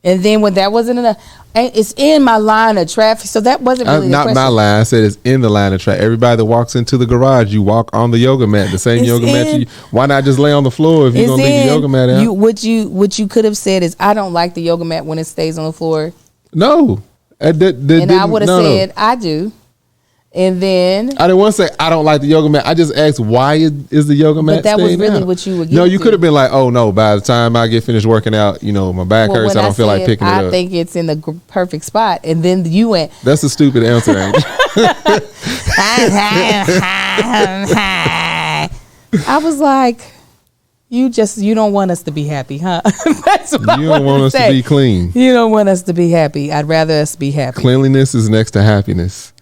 And then when that wasn't enough, it's in my line of traffic, so that wasn't really not my line. I said it's in the line of traffic. Everybody that walks into the garage, you walk on the yoga mat, the same yoga mat. Why not just lay on the floor if you're gonna leave the yoga mat out? What you could have said is, I don't like the yoga mat when it stays on the floor. No, I would have said I do. And then I didn't want to say I don't like the yoga mat. I just asked why is the yoga mat. But that was really out? what you were. No, you could have been like, oh no, by the time I get finished working out, my back hurts. I don't feel like picking it up. I think it's in the perfect spot. And then you went. That's a stupid answer, Angel. I was like, you don't want us to be happy, huh? That's what you don't want us to be clean. You don't want us to be happy. I'd rather us be happy. Cleanliness is next to happiness.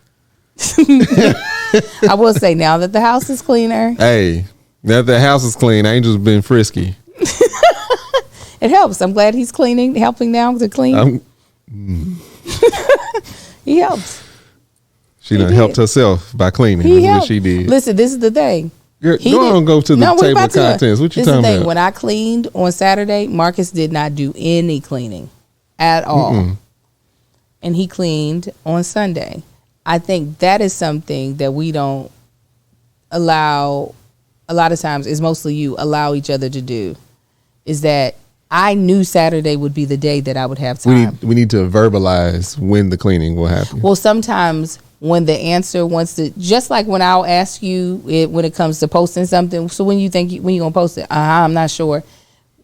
I will say, now that the house is cleaner. Hey, now that the house is clean, Angel's been frisky. It helps. I'm glad he's helping now to clean. He helps. She done helped herself by cleaning. That's what she did. Listen, this is the thing. Girl, go to the table of contents. What you talking about? When I cleaned on Saturday, Marcus did not do any cleaning at all. And he cleaned on Sunday. I think that is something that we don't allow, a lot of times, is mostly you, allow each other to do, is that I knew Saturday would be the day that I would have time. We need to verbalize when the cleaning will happen. Well, sometimes when the answer wants to, just like when I'll ask you when it comes to posting something, so when you going to post it, I'm not sure.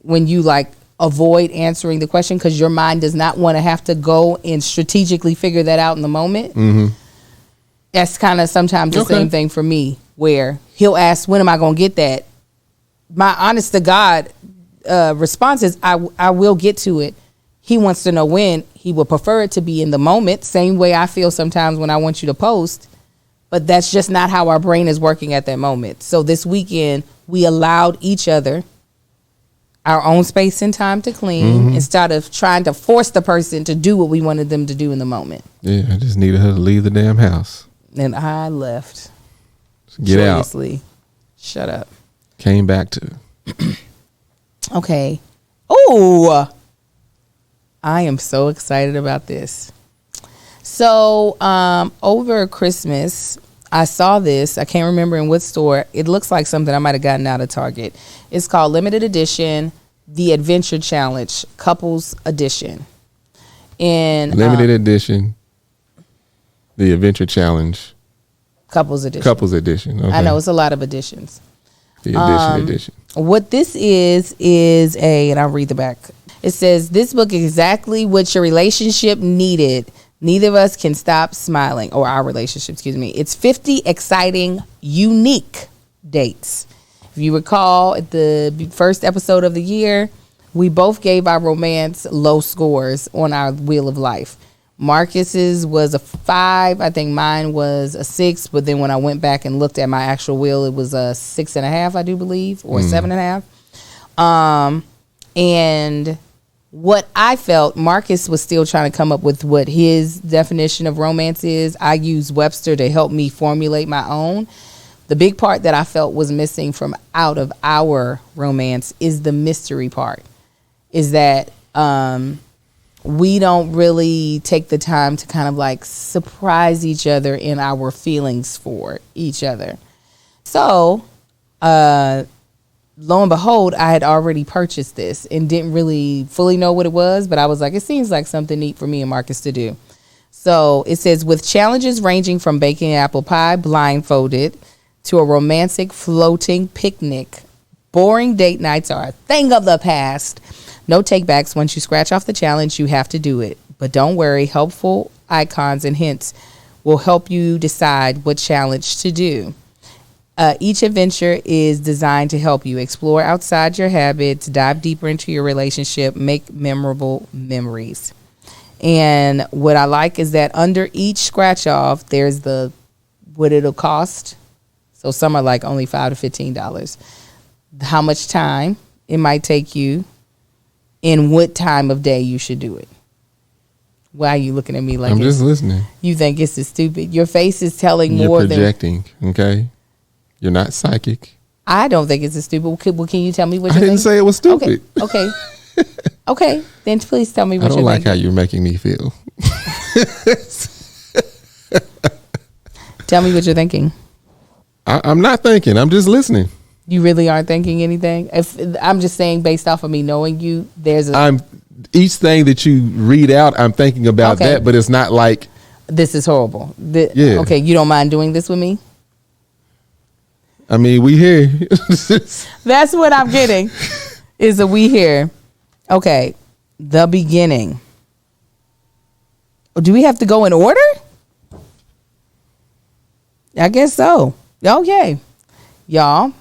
When you like avoid answering the question because your mind does not want to have to go and strategically figure that out in the moment. Mm-hmm. That's kind of sometimes the same thing for me, where he'll ask, when am I going to get that? My honest to God response is, I will get to it. He wants to know when. He would prefer it to be in the moment, same way I feel sometimes when I want you to post. But that's just not how our brain is working at that moment. So this weekend, we allowed each other our own space and time to clean instead of trying to force the person to do what we wanted them to do in the moment. Yeah, I just needed her to leave the damn house. And I left. Get joyously. out. Shut up. Came back to. Okay. Oh, I am so excited about this. So over Christmas, I saw this. I can't remember in what store. It looks like something I might have gotten out of Target. It's called Limited Edition, The Adventure Challenge, Couples Edition. And Limited Edition, The Adventure Challenge. Couples Edition. Couples Edition. Okay. I know, it's a lot of editions. The edition. What this is and I'll read the back. It says, this book is exactly what your relationship needed. Neither of us can stop smiling, or our relationship, excuse me. It's 50 exciting, unique dates. If you recall, at the first episode of the year, we both gave our romance low scores on our Wheel of Life. Marcus's was a 5. I think mine was a 6. But then when I went back and looked at my actual wheel, it was a 6.5, I do believe, or 7.5. And what I felt, Marcus was still trying to come up with what his definition of romance is. I used Webster to help me formulate my own. The big part that I felt was missing from out of our romance is the mystery part. Is that we don't really take the time to kind of like surprise each other in our feelings for each other. So, lo and behold, I had already purchased this and didn't really fully know what it was, but I was like, it seems like something neat for me and Marcus to do. So it says, with challenges ranging from baking apple pie blindfolded to a romantic floating picnic, boring date nights are a thing of the past. No takebacks. Once you scratch off the challenge, you have to do it. But don't worry, helpful icons and hints will help you decide what challenge to do. Each adventure is designed to help you explore outside your habits, dive deeper into your relationship, make memorable memories. And what I like is that under each scratch off, there's what it'll cost. So some are like only $5 to $15. How much time it might take you, and what time of day you should do it. Why are you looking at me like I'm just listening? You think it's stupid. Your face is telling You're more projecting, okay? You're not psychic. I don't think it's stupid. Well, can you tell me what I you think? didn't say it was stupid. Okay. Okay. Then please tell me what I you're don't like thinking. how you're making me feel. Tell me what you're thinking. I'm not thinking. I'm just listening. You really aren't thinking anything? If I'm just saying, based off of me knowing you, each thing that you read out, I'm thinking about that, but it's not like this is horrible. Yeah. Okay, you don't mind doing this with me? I mean, we here. That's what I'm getting. Is a we here. Okay, the beginning. Do we have to go in order? I guess so. Okay, y'all.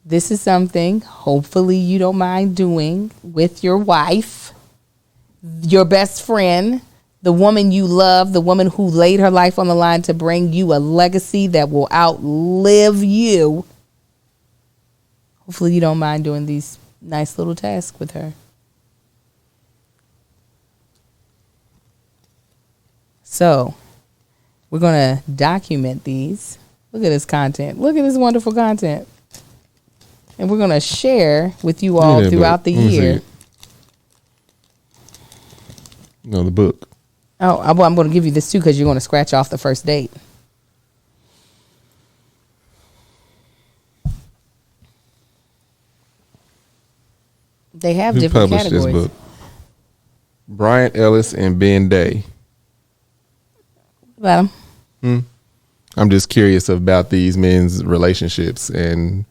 This is something hopefully you don't mind doing with your wife, your best friend, the woman you love, the woman who laid her life on the line to bring you a legacy that will outlive you. Hopefully you don't mind doing these nice little tasks with her. So we're going to document these. Look at this content. Look at this wonderful content. And we're going to share with you all throughout the year. No, the book. Oh, I'm going to give you this too because you're going to scratch off the first date. They have Who different published categories. this book? Brian Ellis and Ben Day. About 'em. I'm just curious about these men's relationships and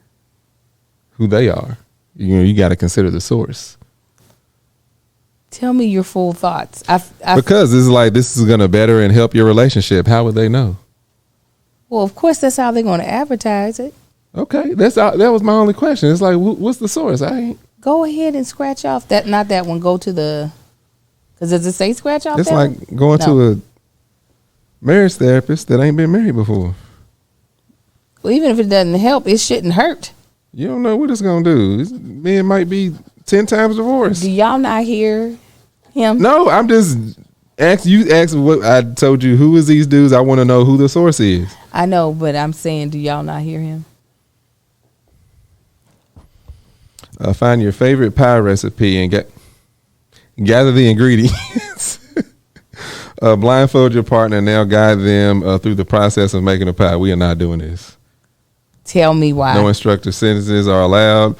who they are. You got to consider the source. Tell me your full thoughts. Because it's like this is going to better and help your relationship. How would they know? Well, of course, that's how they're going to advertise it. Okay, that was my only question. It's like, what's the source? Go ahead and scratch off that. Not that one. Go to the. Because does it say scratch off? It's that like one? going No. to a marriage therapist that ain't been married before. Well, even if it doesn't help, it shouldn't hurt. You don't know what it's gonna do. This man might be 10 times divorced. Do y'all not hear him? No, I'm just asking what I told you. Who is these dudes? I want to know who the source is. I know, but I'm saying, do y'all not hear him? Find your favorite pie recipe and Gather the ingredients. Blindfold your partner. Now guide them through the process of making a pie. We are not doing this. Tell me why. No instructor sentences are allowed.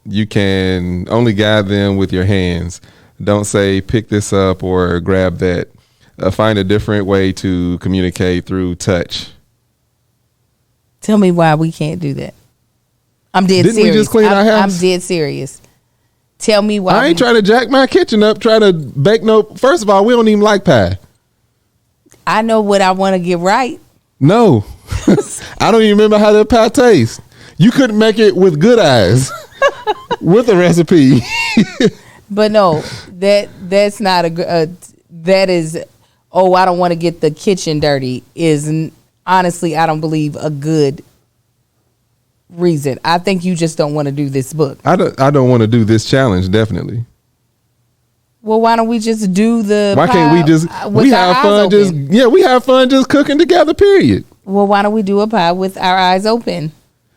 You can only guide them with your hands. Don't say pick this up or grab that. Find a different way to communicate through touch. Tell me why we can't do that. I'm dead Didn't serious. we just clean our house? I'm dead serious. Tell me why. I ain't trying to jack my kitchen up, try to bake no. First of all, we don't even like pie. I know what I want to get right. No. I don't even remember how that pie tastes. You couldn't make it with good eyes with a recipe. But no, that's not that is, oh, I don't want to get the kitchen dirty is honestly, I don't believe a good reason. I think you just don't want to do this book. I don't want to do this challenge, definitely. Well, why don't we just do the Why can't we just we have fun we have fun just cooking together, period. Well, why don't we do a pie with our eyes open?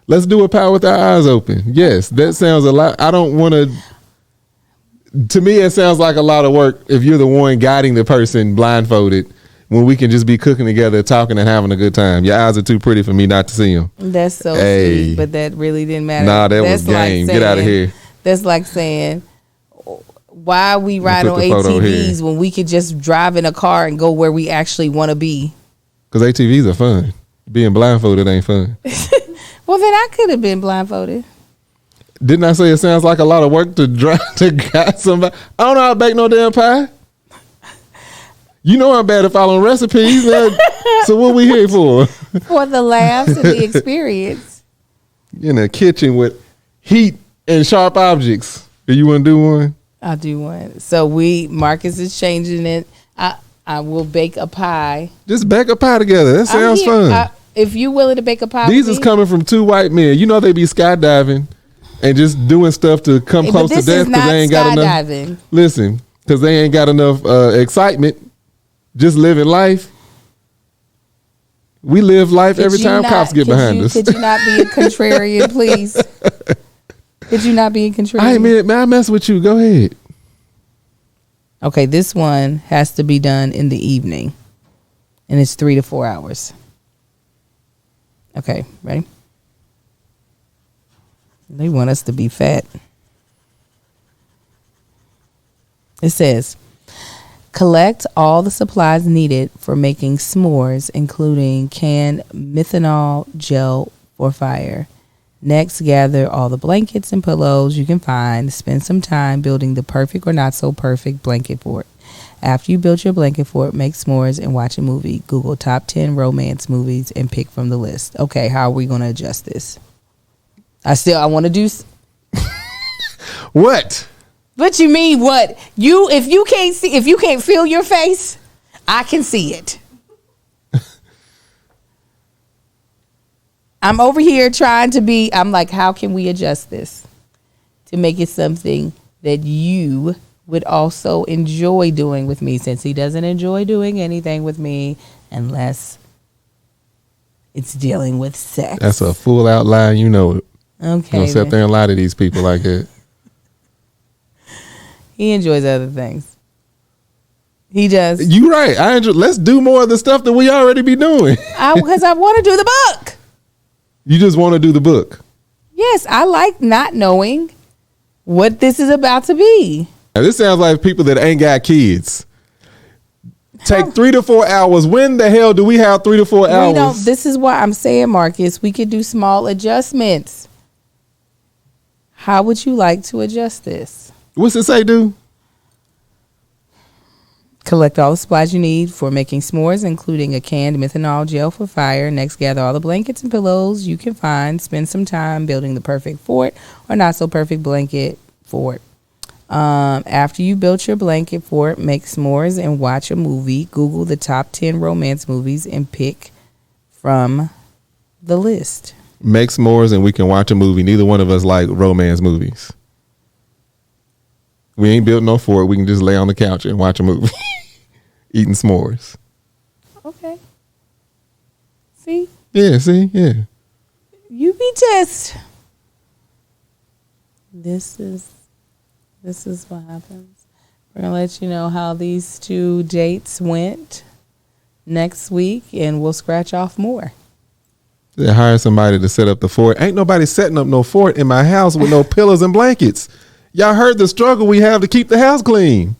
Let's do a pie with our eyes open. Yes, that sounds a lot. I don't want to me, it sounds like a lot of work if you're the one guiding the person blindfolded when we can just be cooking together, talking and having a good time. Your eyes are too pretty for me not to see them. That's so sweet, but that really didn't matter. Nah, that was game. Get out of here. That's like saying, why are we riding on ATVs when we could just drive in a car and go where we actually want to be? Because ATVs are fun. Being blindfolded ain't fun. Well, then I could have been blindfolded. Didn't I say it sounds like a lot of work to drive to guide somebody? I don't know how to bake no damn pie. You know I'm bad at following recipes. So what we here for? For the laughs and the experience. In a kitchen with heat and sharp objects. Do you want to do one? I'll do one. So Marcus is changing it. I will bake a pie. Just bake a pie together. That sounds fun. If you're willing to bake a pie, these is coming from two white men. You know they be skydiving and just doing stuff to come close to death because they ain't got enough. Listen, because they ain't got enough excitement. Just living life. We live life every time cops get behind us. Could you not be a contrarian, please? Could you not be a contrarian? I admit, man, I mess with you. Go ahead. Okay, this one has to be done in the evening, and it's 3 to 4 hours. Okay, ready? They want us to be fat. It says, collect all the supplies needed for making s'mores, including canned methanol gel for fire. Next, gather all the blankets and pillows you can find. Spend some time building the perfect or not so perfect blanket fort. After you build your blanket fort, make s'mores and watch a movie. Google top 10 romance movies and pick from the list. Okay, how are we going to adjust this? I want to do. What? What you mean? What if you can't feel your face, I can see it. I'm over here trying to be. I'm like, how can we adjust this to make it something that you would also enjoy doing with me? Since he doesn't enjoy doing anything with me unless it's dealing with sex. That's a full out lie. You know it. Okay. Don't sit there and lie to these people like that. He enjoys other things. He does. You right. Let's do more of the stuff that we already be doing. Because I want to do the book. You just want to do the book. Yes, I like not knowing what this is about to be. Now, this sounds like people that ain't got kids. Take 3 to 4 hours. When the hell do we have 3 to 4 hours? This is why I'm saying, Marcus, we could do small adjustments. How would you like to adjust this? What's it say, do? Collect all the supplies you need for making s'mores, including a canned methanol gel for fire. Next, gather all the blankets and pillows you can find. Spend some time building the perfect fort or not so perfect blanket fort. After you built your blanket fort, make s'mores and watch a movie. Google the top 10 romance movies and pick from the list. Make s'mores and we can watch a movie. Neither one of us like romance movies. We ain't built no fort. We can just lay on the couch and watch a movie. Eating s'mores. Okay. See? Yeah, see? Yeah. You be just. This is what happens. We're going to let you know how these 2 dates went next week, and we'll scratch off more. They hire somebody to set up the fort. Ain't nobody setting up no fort in my house with no pillows and blankets. Y'all heard the struggle we have to keep the house clean.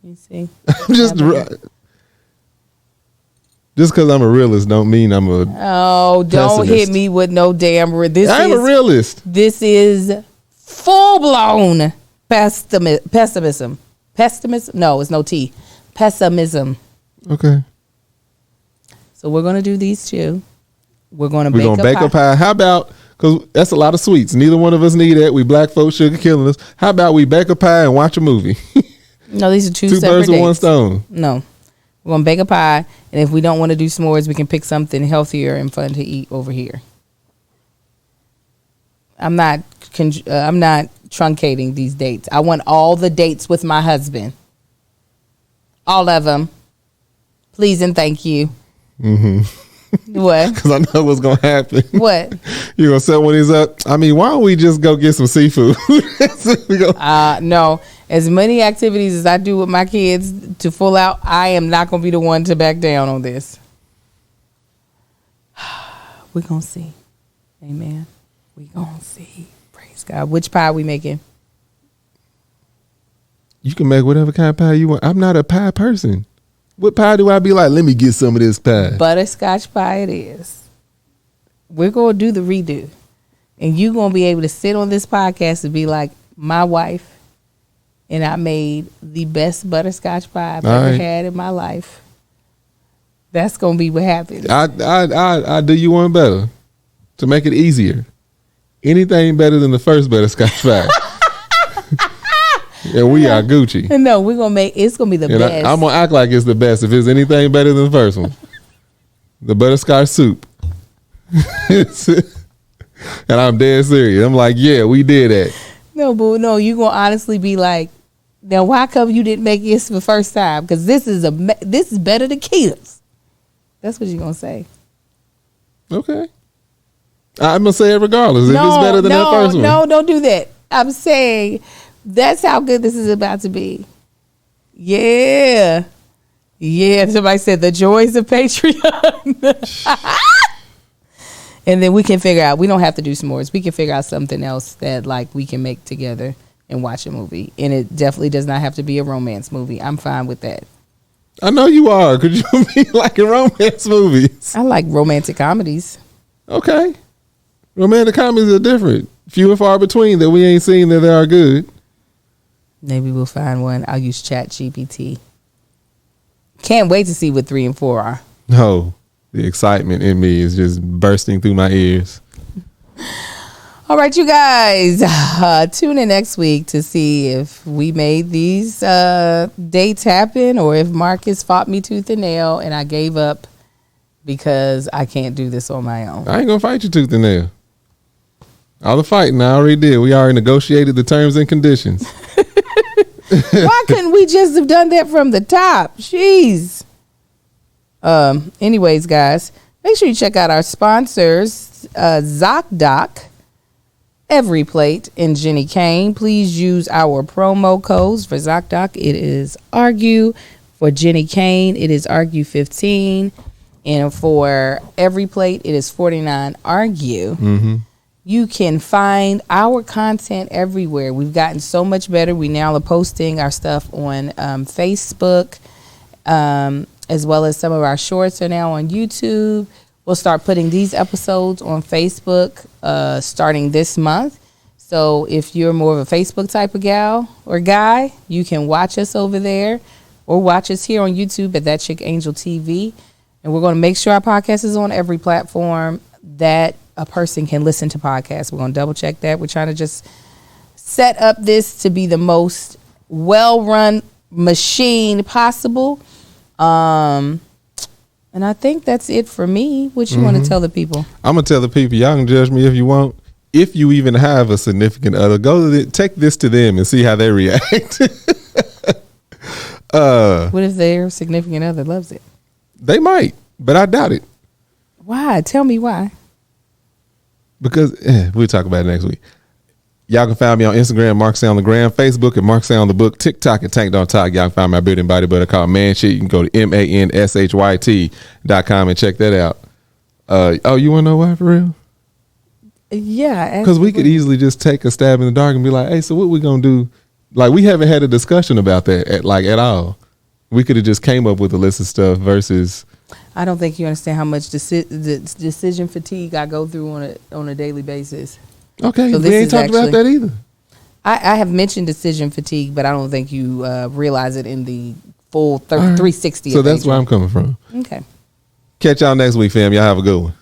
You see? Just because I'm a realist don't mean I'm a don't pessimist. hit me with no damn I'm a realist. This is full-blown pessimism. Pessimism? No, it's no T. Pessimism. Okay. So we're going to do these 2. We're going to bake a pie. How about, because that's a lot of sweets. Neither one of us need that. We black folks, sugar killing us. How about we bake a pie and watch a movie? No, these are 2 Two separate birds with dates. one stone. No. We're going to bake a pie, and if we don't want to do s'mores, we can pick something healthier and fun to eat over here. I'm not truncating these dates. I want all the dates with my husband. All of them. Please and thank you. Mm-hmm. What? Because I know what's going to happen. What? You're going to set one of these up? I mean, why don't we just go get some seafood? No. As many activities as I do with my kids to full out, I am not going to be the one to back down on this. We're going to see. Amen. We're going to see. Praise God. Which pie are we making? You can make whatever kind of pie you want. I'm not a pie person. What pie do I be like? Let me get some of this pie. Butterscotch pie it is. We're going to do the redo. And you're going to be able to sit on this podcast and be like, my wife and I made the best butterscotch pie I've ever had in my life. That's going to be what happens. I do you one better to make it easier. Anything better than the first butterscotch pie. And we are Gucci. No, we're going to make, it's going to be the best. I'm going to act like it's the best if it's anything better than the first one. The butterscotch soup. And I'm dead serious. I'm like, yeah, we did that. No, but no, you're going to honestly be like, now why come you didn't make this the first time? Because this is better than Keita's. That's what you're going to say. Okay. I'm going to say it regardless. If it's better than that first one. No, don't do that. I'm saying that's how good this is about to be. Yeah. Yeah. Somebody said the joys of Patreon. And then we can figure out, we don't have to do s'mores. We can figure out something else that like we can make together and watch a movie. And it definitely does not have to be a romance movie. I'm fine with that. I know you are, because you be liking romance movies. I like romantic comedies. Okay. Romantic comedies are different. Few and far between that we ain't seen that they are good. Maybe we'll find one. I'll use ChatGPT. Can't wait to see what 3 and 4 are. No. The excitement in me is just bursting through my ears. All right, you guys. Tune in next week to see if we made these dates happen or if Marcus fought me tooth and nail and I gave up because I can't do this on my own. I ain't going to fight you tooth and nail. All the fighting I already did. We already negotiated the terms and conditions. Why couldn't we just have done that from the top? Jeez. Anyways, guys, make sure you check out our sponsors, ZocDoc, Every Plate, and Jenny Kane. Please use our promo codes. For ZocDoc, it is ARGUE. For Jenny Kane, it is ARGUE15. And for Every Plate, it is 49 ARGUE. Mm-hmm. You can find our content everywhere. We've gotten so much better. We now are posting our stuff on Facebook, as well as some of our shorts are now on YouTube. We'll start putting these episodes on Facebook starting this month. So if you're more of a Facebook type of gal or guy, you can watch us over there or watch us here on YouTube at That Chick Angel TV. And we're going to make sure our podcast is on every platform that a person can listen to podcasts. We're going to double check that. We're trying to just set up this to be the most well-run machine possible. And I think that's it for me. What you want to tell the people? I'm going to tell the people, y'all can judge me if you want. If you even have a significant other, take this to them and see how they react. What if their significant other loves it? They might, but I doubt it. Why? Tell me why. Because we'll talk about it next week. Y'all can find me on Instagram, Mark Say on the Gram, Facebook at Mark Say on the Book, TikTok at Tank Don't Talk. Y'all can find my building body butter called Man Shit. You can go to mansyt.com and check that out. You want to know why for real? Yeah, because we could easily just take a stab in the dark and be like, hey, so what we gonna do? Like, we haven't had a discussion about that at all. We could have just came up with a list of stuff versus. I don't think you understand how much decision fatigue I go through on a daily basis. Okay, so we ain't talked about that either. I have mentioned decision fatigue, but I don't think you realize it in the full 360. So that's where I'm coming from. Okay. Catch y'all next week, fam. Y'all have a good one.